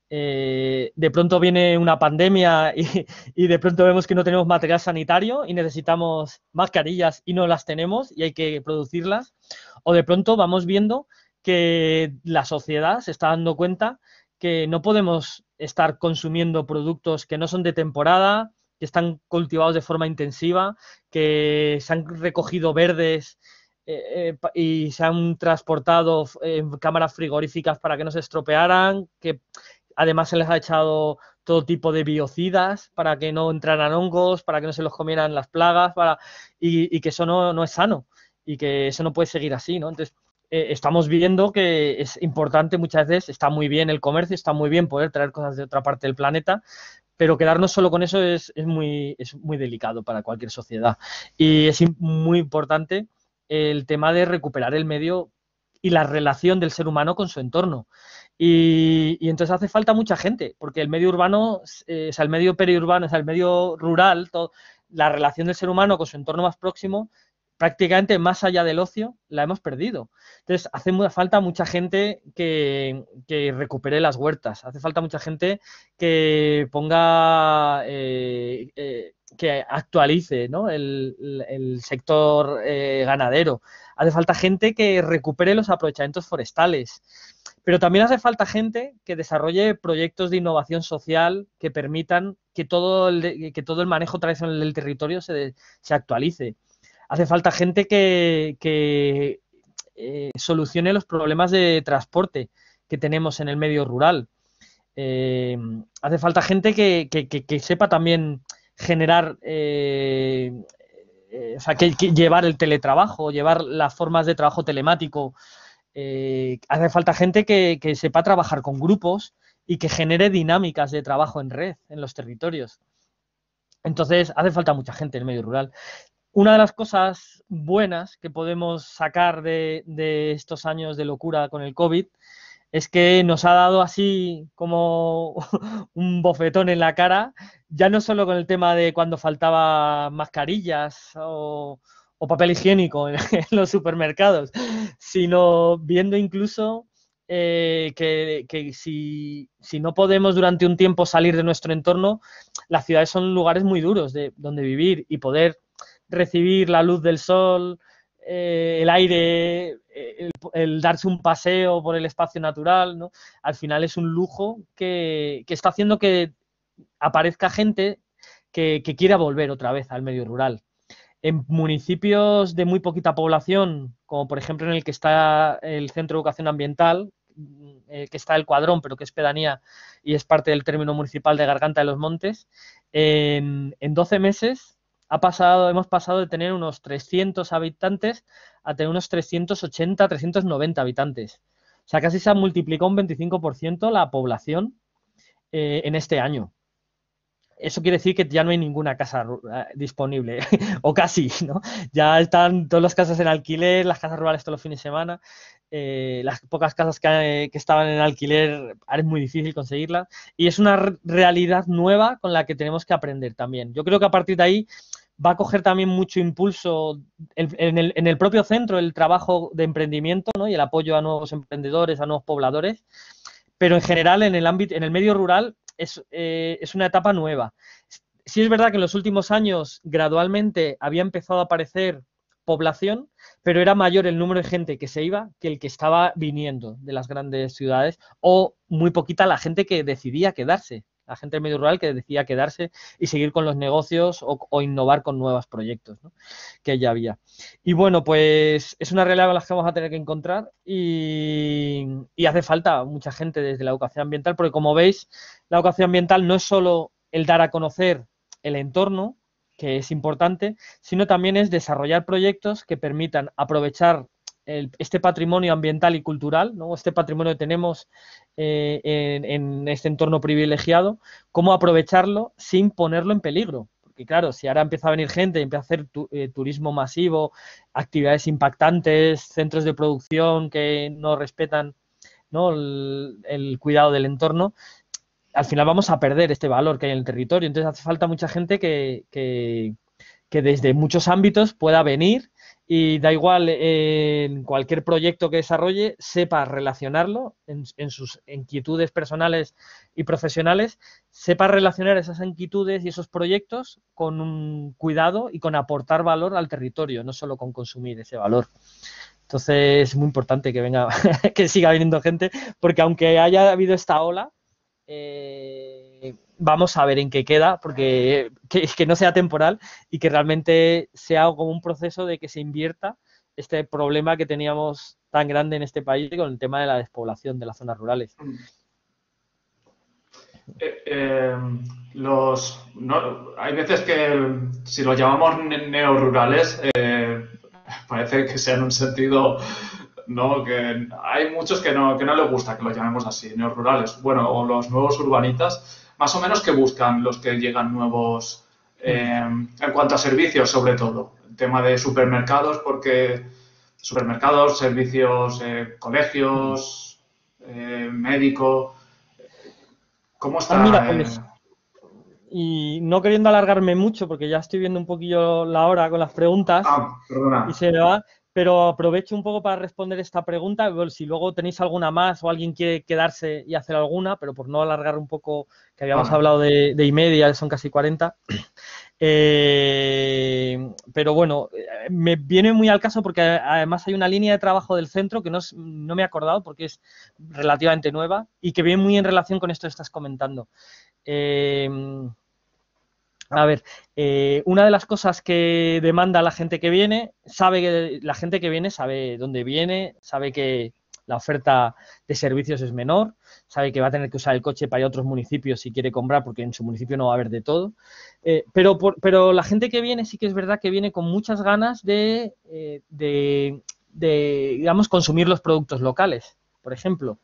De pronto viene una pandemia y de pronto vemos que no tenemos material sanitario y necesitamos mascarillas y no las tenemos y hay que producirlas. O de pronto vamos viendo que la sociedad se está dando cuenta que no podemos estar consumiendo productos que no son de temporada, que están cultivados de forma intensiva, que se han recogido verdes y se han transportado en cámaras frigoríficas para que no se estropearan, que además se les ha echado todo tipo de biocidas para que no entraran hongos, para que no se los comieran las plagas, y que eso no es sano y que eso no puede seguir así, ¿no? Entonces, estamos viendo que es importante muchas veces, está muy bien el comercio, está muy bien poder traer cosas de otra parte del planeta, pero quedarnos solo con eso es muy delicado para cualquier sociedad. Y es muy importante el tema de recuperar el medio y la relación del ser humano con su entorno. Y entonces hace falta mucha gente, porque el medio urbano, o sea, el medio periurbano, o sea, el medio rural, la relación del ser humano con su entorno más próximo, prácticamente más allá del ocio, la hemos perdido. Entonces, hace falta mucha gente que recupere las huertas, hace falta mucha gente que ponga, que actualice, ¿no? el sector ganadero. Hace falta gente que recupere los aprovechamientos forestales. Pero también hace falta gente que desarrolle proyectos de innovación social que permitan que todo el manejo tradicional del territorio se actualice. Hace falta gente que solucione los problemas de transporte que tenemos en el medio rural. Hace falta gente que sepa también generar, o sea, que llevar el teletrabajo, llevar las formas de trabajo telemático. Hace falta gente que sepa trabajar con grupos y que genere dinámicas de trabajo en red en los territorios. Entonces, hace falta mucha gente en el medio rural. Una de las cosas buenas que podemos sacar de estos años de locura con el COVID es que nos ha dado así como un bofetón en la cara, ya no solo con el tema de cuando faltaba mascarillas o papel higiénico en los supermercados, sino viendo incluso que si no podemos durante un tiempo salir de nuestro entorno, las ciudades son lugares muy duros donde vivir y poder recibir la luz del sol, el aire, el darse un paseo por el espacio natural, ¿no? Al final es un lujo que está haciendo que aparezca gente que quiera volver otra vez al medio rural. En municipios de muy poquita población, como por ejemplo en el que está el Centro de Educación Ambiental, que está el Cuadrón, pero que es pedanía y es parte del término municipal de Garganta de los Montes, en 12 meses hemos pasado de tener unos 300 habitantes a tener unos 380, 390 habitantes. O sea, casi se ha multiplicado un 25% la población en este año. Eso quiere decir que ya no hay ninguna casa disponible, o casi, ¿no? Ya están todas las casas en alquiler, las casas rurales todos los fines de semana, las pocas casas que estaban en alquiler, ahora es muy difícil conseguirlas, y es una realidad nueva con la que tenemos que aprender también. Yo creo que a partir de ahí va a coger también mucho impulso en el propio centro el trabajo de emprendimiento, ¿no? Y el apoyo a nuevos emprendedores, a nuevos pobladores, pero en general en el medio rural es una etapa nueva. Sí es verdad que en los últimos años gradualmente había empezado a aparecer población, pero era mayor el número de gente que se iba que el que estaba viniendo de las grandes ciudades, o muy poquita la gente que decidía quedarse, la gente del medio rural que decidía quedarse y seguir con los negocios o innovar con nuevos proyectos, ¿no? Que ya había. Y bueno, pues es una realidad con la que vamos a tener que encontrar y hace falta mucha gente desde la educación ambiental, porque como veis, la educación ambiental no es solo el dar a conocer el entorno, que es importante, sino también es desarrollar proyectos que permitan aprovechar este patrimonio ambiental y cultural, ¿no? Este patrimonio que tenemos en este entorno privilegiado, cómo aprovecharlo sin ponerlo en peligro. Porque claro, si ahora empieza a venir gente, empieza a hacer turismo masivo, actividades impactantes, centros de producción que no respetan, ¿no? el cuidado del entorno, al final vamos a perder este valor que hay en el territorio. Entonces hace falta mucha gente que desde muchos ámbitos pueda venir y da igual en cualquier proyecto que desarrolle, sepa relacionarlo en sus inquietudes personales y profesionales, sepa relacionar esas inquietudes y esos proyectos con un cuidado y con aportar valor al territorio, no solo con consumir ese valor. Entonces es muy importante que venga, que siga viniendo gente, porque aunque haya habido esta ola, vamos a ver en qué queda, porque que no sea temporal y que realmente sea como un proceso de que se invierta este problema que teníamos tan grande en este país con el tema de la despoblación de las zonas rurales. Hay veces que si los llamamos neorurales, parece que sea en un sentido, ¿no? Que hay muchos que no les gusta que los llamemos así, neorurales. Bueno, o los nuevos urbanitas, más o menos que buscan los que llegan nuevos en cuanto a servicios, sobre todo. El tema de supermercados, porque supermercados, servicios, colegios, médico. ¿Cómo está? Mira, pues, y no queriendo alargarme mucho, porque ya estoy viendo un poquillo la hora con las preguntas perdona. Y se me va, pero aprovecho un poco para responder esta pregunta. Bueno, si luego tenéis alguna más o alguien quiere quedarse y hacer alguna, pero por no alargar un poco, que habíamos hablado de y media, son casi 40. Pero bueno, me viene muy al caso porque además hay una línea de trabajo del centro que no me he acordado porque es relativamente nueva y que viene muy en relación con esto que estás comentando. A ver, una de las cosas que demanda la gente que viene, la gente que viene sabe dónde viene, sabe que la oferta de servicios es menor, sabe que va a tener que usar el coche para ir a otros municipios si quiere comprar, porque en su municipio no va a haber de todo. Pero la gente que viene sí que es verdad que viene con muchas ganas de digamos, consumir los productos locales, por ejemplo.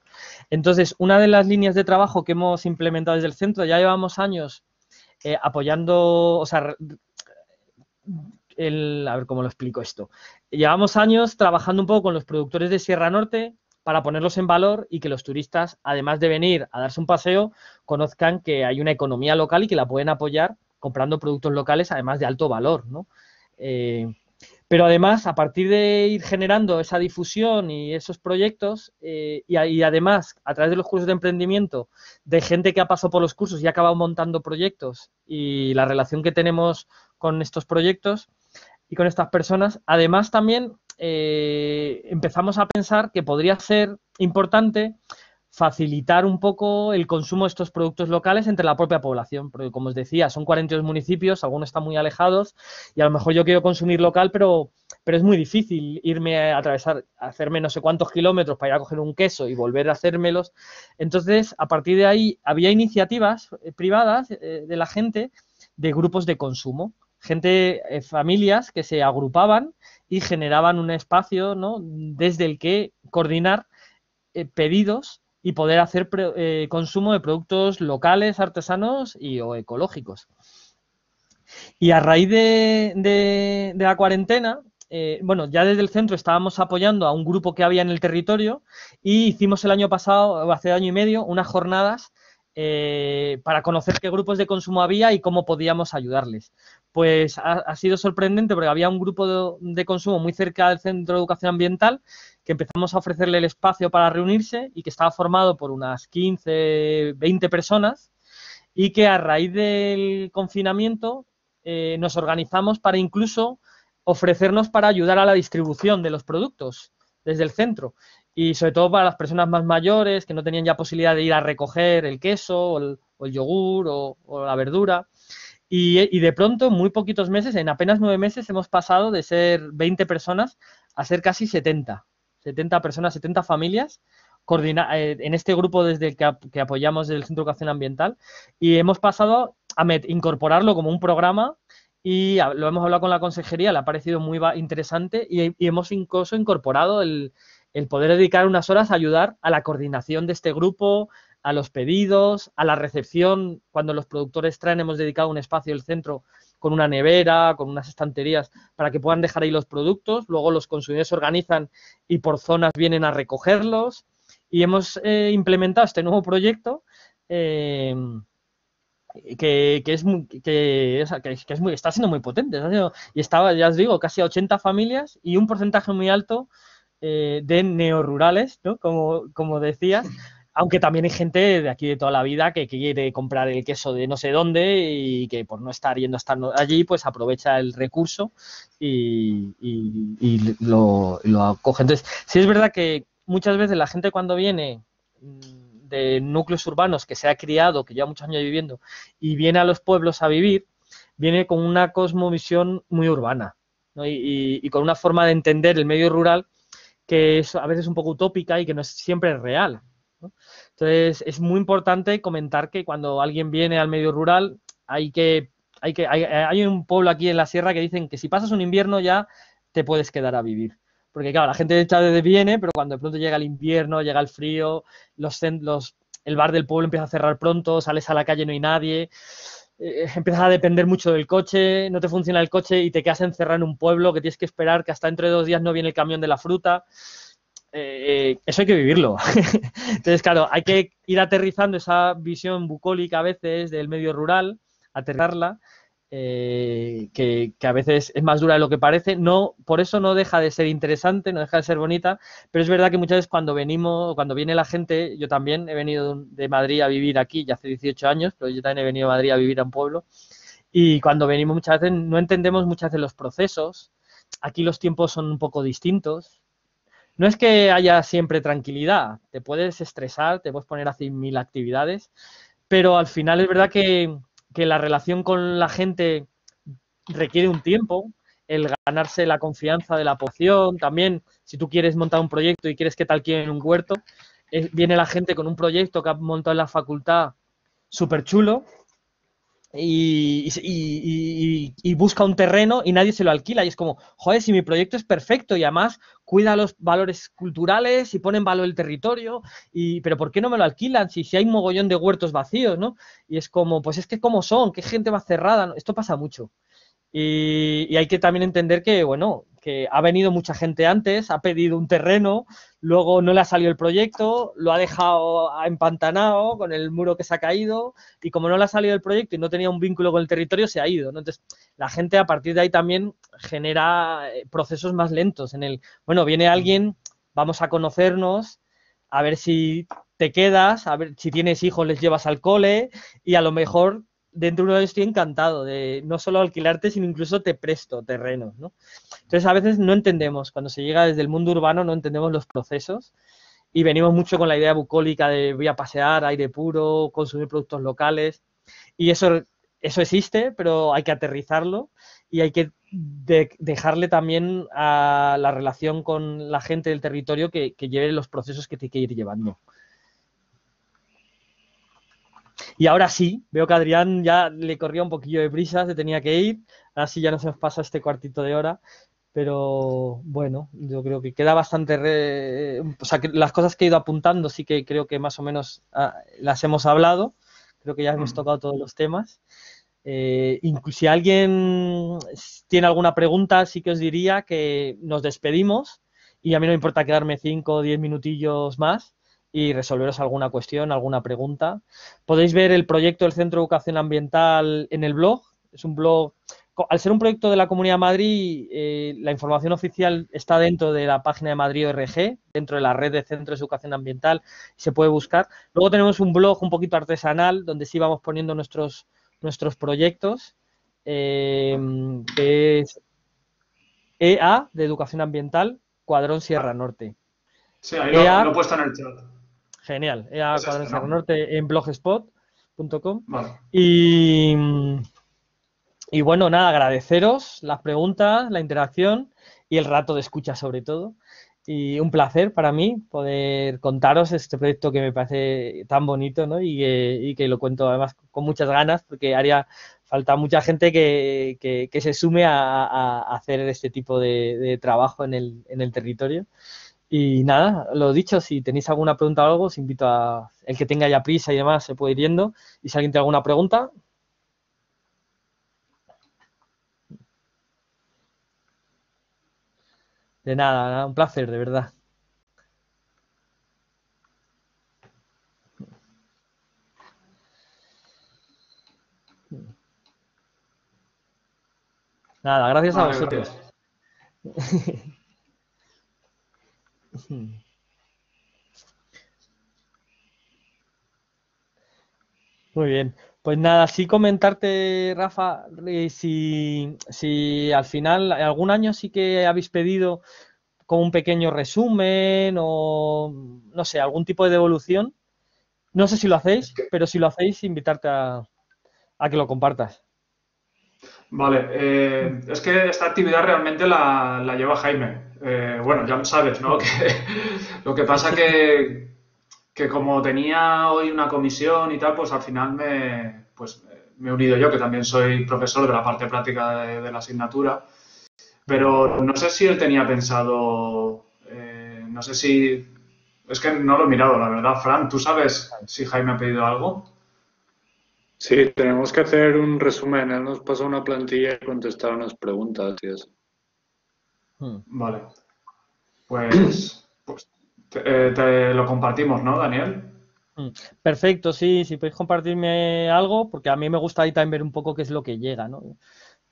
Entonces, una de las líneas de trabajo que hemos implementado desde el centro, ya llevamos años apoyando, o sea, a ver cómo lo explico esto. Llevamos años trabajando un poco con los productores de Sierra Norte, para ponerlos en valor y que los turistas, además de venir a darse un paseo, conozcan que hay una economía local y que la pueden apoyar comprando productos locales, además de alto valor, ¿no? Pero además, a partir de ir generando esa difusión y esos proyectos, y además, a través de los cursos de emprendimiento, de gente que ha pasado por los cursos y ha acabado montando proyectos y la relación que tenemos con estos proyectos y con estas personas, además también empezamos a pensar que podría ser importante facilitar un poco el consumo de estos productos locales entre la propia población, porque como os decía, son 42 municipios, algunos están muy alejados y a lo mejor yo quiero consumir local, pero es muy difícil irme a atravesar, hacerme no sé cuántos kilómetros para ir a coger un queso y volver a hacérmelos. Entonces, a partir de ahí, había iniciativas privadas de la gente de grupos de consumo, familias que se agrupaban y generaban un espacio, ¿no?, desde el que coordinar pedidos y poder hacer consumo de productos locales, artesanos o ecológicos. Y a raíz de la cuarentena, bueno, ya desde el centro estábamos apoyando a un grupo que había en el territorio y hicimos el año pasado, hace año y medio, unas jornadas para conocer qué grupos de consumo había y cómo podíamos ayudarles. Pues ha sido sorprendente porque había un grupo de consumo muy cerca del Centro de Educación Ambiental que empezamos a ofrecerle el espacio para reunirse y que estaba formado por unas 15, 20 personas y que a raíz del confinamiento nos organizamos para incluso ofrecernos para ayudar a la distribución de los productos desde el centro y sobre todo para las personas más mayores que no tenían ya posibilidad de ir a recoger el queso o el yogur o la verdura. Y de pronto, en muy poquitos meses, en apenas 9 meses, hemos pasado de ser 20 personas a ser casi 70 personas, 70 familias en este grupo desde el que apoyamos desde el Centro de Educación Ambiental y hemos pasado a incorporarlo como un programa y lo hemos hablado con la consejería, le ha parecido muy interesante y hemos incluso incorporado el poder dedicar unas horas a ayudar a la coordinación de este grupo, a los pedidos, a la recepción. Cuando los productores traen, hemos dedicado un espacio del centro con una nevera, con unas estanterías para que puedan dejar ahí los productos. Luego los consumidores se organizan y por zonas vienen a recogerlos. Y hemos implementado este nuevo proyecto está siendo muy potente. Y estaba, ya os digo, casi a 80 familias y un porcentaje muy alto de neorurales, ¿no?, como decías, aunque también hay gente de aquí de toda la vida que quiere comprar el queso de no sé dónde y que por no estar yendo a estar allí, pues aprovecha el recurso y lo acoge. Entonces, sí es verdad que muchas veces la gente cuando viene de núcleos urbanos, que se ha criado, que lleva muchos años viviendo, y viene a los pueblos a vivir, viene con una cosmovisión muy urbana, ¿no?, y con una forma de entender el medio rural que es a veces un poco utópica y que no es siempre real, ¿no? Entonces, es muy importante comentar que cuando alguien viene al medio rural, hay un pueblo aquí en la sierra que dicen que si pasas un invierno ya te puedes quedar a vivir. Porque claro, la gente viene, pero cuando de pronto llega el invierno, llega el frío, el bar del pueblo empieza a cerrar pronto, sales a la calle, no hay nadie, empiezas a depender mucho del coche, no te funciona el coche y te quedas encerrado en un pueblo que tienes que esperar que hasta dentro de 2 días no viene el camión de la fruta. Eso hay que vivirlo. Entonces, claro, hay que ir aterrizando esa visión bucólica a veces del medio rural, aterrizarla, que a veces es más dura de lo que parece. No, por eso no deja de ser interesante, no deja de ser bonita, pero es verdad que muchas veces cuando viene la gente, yo también he venido de Madrid a vivir aquí, ya hace 18 años, pero yo también he venido a Madrid a vivir a un pueblo, y cuando venimos muchas veces no entendemos muchas veces los procesos. Aquí los tiempos son un poco distintos. No es que haya siempre tranquilidad, te puedes estresar, te puedes poner a hacer 1000 actividades, pero al final es verdad que la relación con la gente requiere un tiempo, el ganarse la confianza de la población. También, si tú quieres montar un proyecto y quieres que te alquilen un huerto, viene la gente con un proyecto que ha montado en la facultad súper chulo y busca un terreno y nadie se lo alquila. Y es como, joder, si mi proyecto es perfecto y además cuida los valores culturales y pone en valor el territorio, pero ¿por qué no me lo alquilan si hay un mogollón de huertos vacíos, ¿no? Y es como, pues es que como son, qué gente más cerrada, ¿no? Esto pasa mucho. Y hay que también entender que, bueno, que ha venido mucha gente antes, ha pedido un terreno, luego no le ha salido el proyecto, lo ha dejado empantanado con el muro que se ha caído, y como no le ha salido el proyecto y no tenía un vínculo con el territorio, se ha ido, ¿no? Entonces, la gente a partir de ahí también genera procesos más lentos en el, bueno, viene alguien, vamos a conocernos, a ver si te quedas, a ver si tienes hijos, les llevas al cole, y a lo mejor dentro de uno de ellos estoy encantado de no solo alquilarte, sino incluso te presto terrenos, ¿no? Entonces, a veces no entendemos, cuando se llega desde el mundo urbano, no entendemos los procesos y venimos mucho con la idea bucólica de voy a pasear, aire puro, consumir productos locales, y eso existe, pero hay que aterrizarlo y hay que dejarle también a la relación con la gente del territorio que lleve los procesos que tiene que ir llevando. Y ahora sí, veo que a Adrián ya le corría un poquillo de prisa, se tenía que ir. Ahora sí ya no se nos pasa este cuartito de hora. Pero bueno, yo creo que queda bastante... o sea, que las cosas que he ido apuntando sí que creo que más o menos las hemos hablado. Creo que ya hemos tocado todos los temas. Incluso si alguien tiene alguna pregunta, sí que os diría que nos despedimos y a mí no me importa quedarme 5 o 10 minutillos más y resolveros alguna cuestión, alguna pregunta. Podéis ver el proyecto del Centro de Educación Ambiental en el blog. Es un blog, al ser un proyecto de la Comunidad de Madrid, la información oficial está dentro de la página de Madrid ORG, dentro de la red de centros de educación ambiental, se puede buscar. Luego tenemos un blog un poquito artesanal, donde sí vamos poniendo nuestros proyectos, que es EA, de Educación Ambiental, Cuadrón Sierra Norte. Sí, ahí lo he puesto en el chat. Genial, EA Cuadrón Sierra Norte en blogspot.com. Vale. Y bueno, nada, agradeceros las preguntas, la interacción y el rato de escucha sobre todo. Y un placer para mí poder contaros este proyecto que me parece tan bonito, ¿no? Y que lo cuento además con muchas ganas, porque haría falta mucha gente que se sume a hacer este tipo de trabajo en el territorio. Y nada, lo dicho, si tenéis alguna pregunta o algo, os invito a el que tenga ya prisa y demás se puede ir yendo. Y si alguien tiene alguna pregunta... De nada, un placer, de verdad. Nada, gracias a vosotros. Muy bien. Pues nada, sí comentarte, Rafa, si al final, algún año sí que habéis pedido como un pequeño resumen o, no sé, algún tipo de devolución. No sé si lo hacéis, pero si lo hacéis, invitarte a que lo compartas. Vale, es que esta actividad realmente la lleva Jaime. Bueno, ya sabes, ¿no? Que, lo que pasa que como tenía hoy una comisión y tal, pues al final me he unido yo, que también soy profesor de la parte práctica de la asignatura. Pero no sé si él tenía pensado, no sé si... Es que no lo he mirado, la verdad. Fran, ¿tú sabes si Jaime ha pedido algo? Sí, tenemos que hacer un resumen. Él nos pasó una plantilla y contestar unas preguntas y eso. Vale. Pues te lo compartimos, ¿no, Daniel? Perfecto, sí, si podéis compartirme algo, porque a mí me gusta ahí también ver un poco qué es lo que llega, ¿no?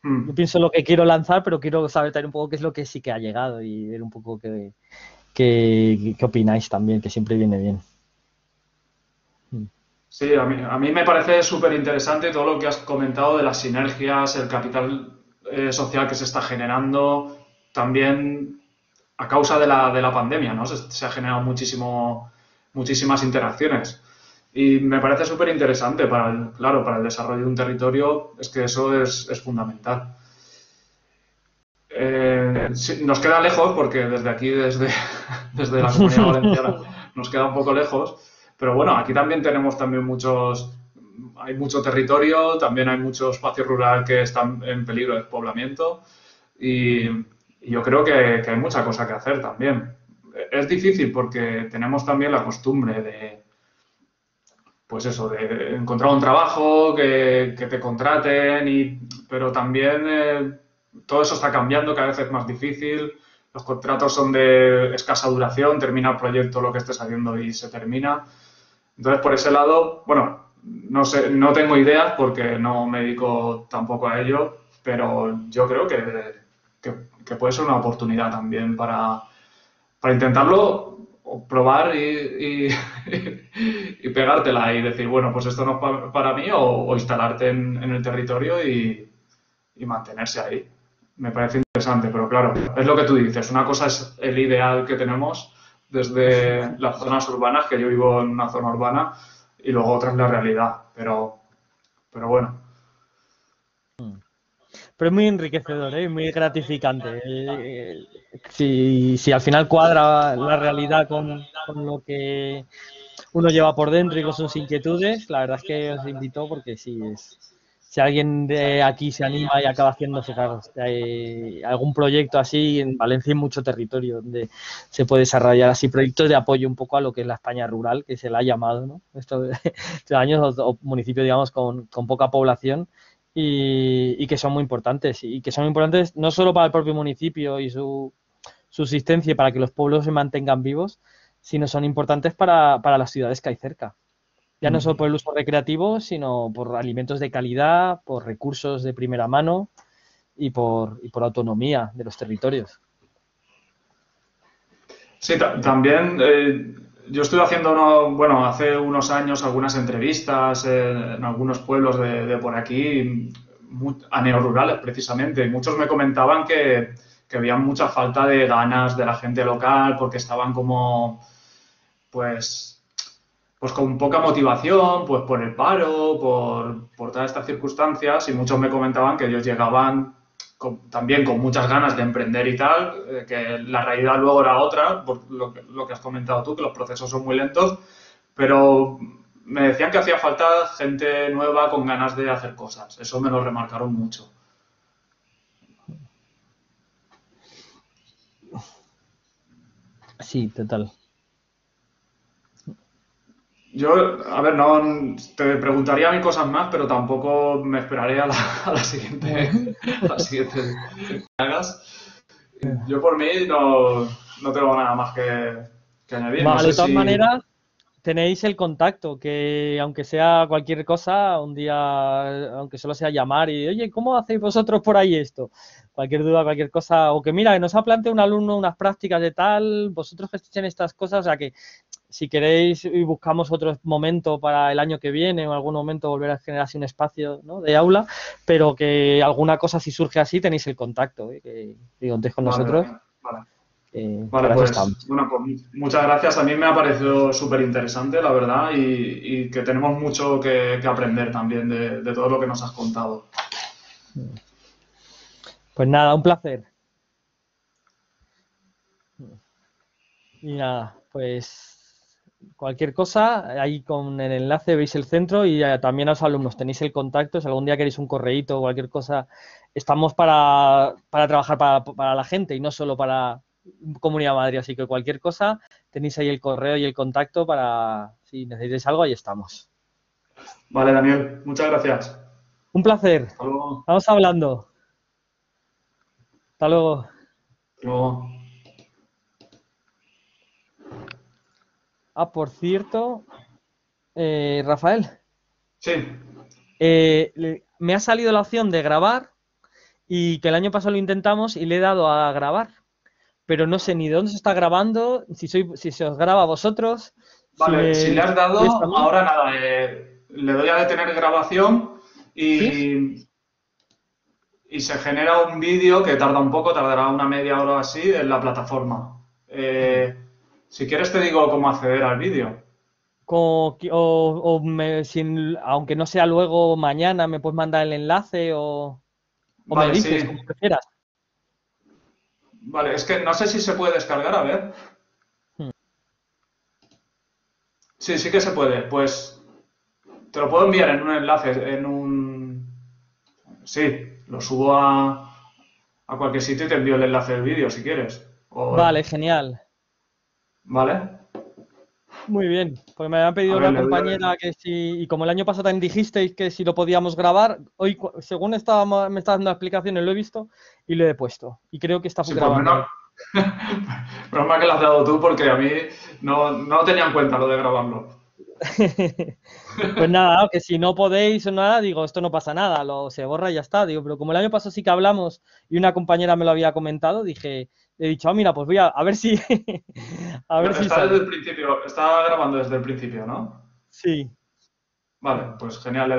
Yo pienso lo que quiero lanzar, pero quiero saber también un poco qué es lo que sí que ha llegado y ver un poco qué opináis también, que siempre viene bien. Sí, a mí me parece súper interesante todo lo que has comentado de las sinergias, el capital social que se está generando, también a causa de la pandemia, ¿no? Se ha generado muchísimas interacciones. Y me parece súper interesante claro, para el desarrollo de un territorio, es que eso es fundamental. Sí, nos queda lejos porque desde aquí, desde la Comunidad Valenciana, nos queda un poco lejos. Pero bueno, aquí también tenemos hay mucho territorio, también hay mucho espacio rural que están en peligro de despoblamiento y yo creo que hay mucha cosa que hacer también. Es difícil porque tenemos también la costumbre de encontrar un trabajo, que te contraten, pero también todo eso está cambiando, cada vez es más difícil. Los contratos son de escasa duración, termina el proyecto, lo que estés haciendo y se termina. Entonces, por ese lado, bueno, no sé, no tengo ideas porque no me dedico tampoco a ello, pero yo creo que puede ser una oportunidad también para intentarlo, o probar y pegártela y decir, bueno, pues esto no es para mí, o instalarte en el territorio y mantenerse ahí. Me parece interesante, pero claro, es lo que tú dices. Una cosa es el ideal que tenemos desde las zonas urbanas, que yo vivo en una zona urbana, y luego otra es la realidad. Pero bueno. Pero es muy enriquecedor, ¿eh? Muy gratificante. Si al final cuadra la realidad con lo que uno lleva por dentro y con sus inquietudes, la verdad es que os invito porque si alguien de aquí se anima y acaba haciendo, fijaros, algún proyecto así, en Valencia hay mucho territorio donde se puede desarrollar así proyectos de apoyo un poco a lo que es la España rural, que se le ha llamado, ¿no? Estos años o municipios, digamos, con poca población y que son muy importantes. Y que son importantes no solo para el propio municipio y su subsistencia y para que los pueblos se mantengan vivos, sino son importantes para las ciudades que hay cerca. Ya no solo por el uso recreativo, sino por alimentos de calidad, por recursos de primera mano y por autonomía de los territorios. Sí, también yo estuve haciendo, bueno, hace unos años algunas entrevistas en algunos pueblos de por aquí, a neorurales precisamente, y muchos me comentaban que había mucha falta de ganas de la gente local porque estaban como, pues con poca motivación, pues por el paro, por todas estas circunstancias, y muchos me comentaban que ellos llegaban también con muchas ganas de emprender y tal, que la realidad luego era otra, por lo que has comentado tú, que los procesos son muy lentos, pero me decían que hacía falta gente nueva con ganas de hacer cosas. Eso me lo remarcaron mucho. Sí, total. Yo, a ver, no te preguntaría mil cosas más, pero tampoco me esperaré a la siguiente que hagas. Yo por mí no tengo nada más que añadir. Vale, No sé de todas si... maneras, tenéis el contacto, que aunque sea cualquier cosa, un día, aunque solo sea llamar y, oye, ¿cómo hacéis vosotros por ahí esto? Cualquier duda, cualquier cosa, o que mira, que nos ha planteado un alumno unas prácticas de tal, vosotros gestionáis estas cosas, o sea que si queréis y buscamos otro momento para el año que viene o en algún momento volver a generar así un espacio, ¿no?, de aula, pero que alguna cosa si surge así tenéis el contacto, que contéis con nosotros. Vale. Para eso Pues estamos. bueno, pues muchas gracias. A mí me ha parecido súper interesante, la verdad, y que tenemos mucho que aprender también de todo lo que nos has contado. Pues nada, un placer. Y nada, pues cualquier cosa, ahí con el enlace veis el centro y también a los alumnos tenéis el contacto. Si algún día queréis un correíto o cualquier cosa, estamos para trabajar para la gente y no solo para Comunidad de Madrid. Así que cualquier cosa, tenéis ahí el correo y el contacto para si necesitáis algo, ahí estamos. Vale, Daniel, muchas gracias. Un placer. Hasta luego. Estamos hablando. Hasta luego. Hasta luego. Por cierto, Rafael. Sí. Me ha salido la opción de grabar y que el año pasado lo intentamos y le he dado a grabar, pero no sé ni de dónde se está grabando, si se os graba a vosotros. Vale, si le has dado, ahora nada, le doy a detener grabación y se genera un vídeo que tarda un poco, tardará una media hora así en la plataforma. Si quieres te digo cómo acceder al vídeo. Aunque no sea luego mañana, me puedes mandar el enlace o Vale, me dices, sí. como prefieras. Vale, es que no sé si se puede descargar, a ver. Sí que se puede. Pues te lo puedo enviar en un enlace, Sí, lo subo a cualquier sitio y te envío el enlace del vídeo si quieres. Vale, genial. Vale. Muy bien, pues me había pedido A ver, una le doy a- compañera que si, y como el año pasado también dijisteis que si lo podíamos grabar, hoy según me estaba dando explicaciones lo he visto y lo he puesto. Y creo que está Sí, pues grabando. menos, menos mal que lo has dado tú porque a mí no tenía en cuenta lo de grabarlo. Pues nada, que si no podéis o nada, digo, esto no pasa nada, se borra y ya está. Digo, pero como el año pasado sí que hablamos y una compañera me lo había comentado, he dicho, mira, pues voy a ver si a ver si Está desde sale. el principio, está grabando desde el principio, ¿no? Sí. Vale, pues genial,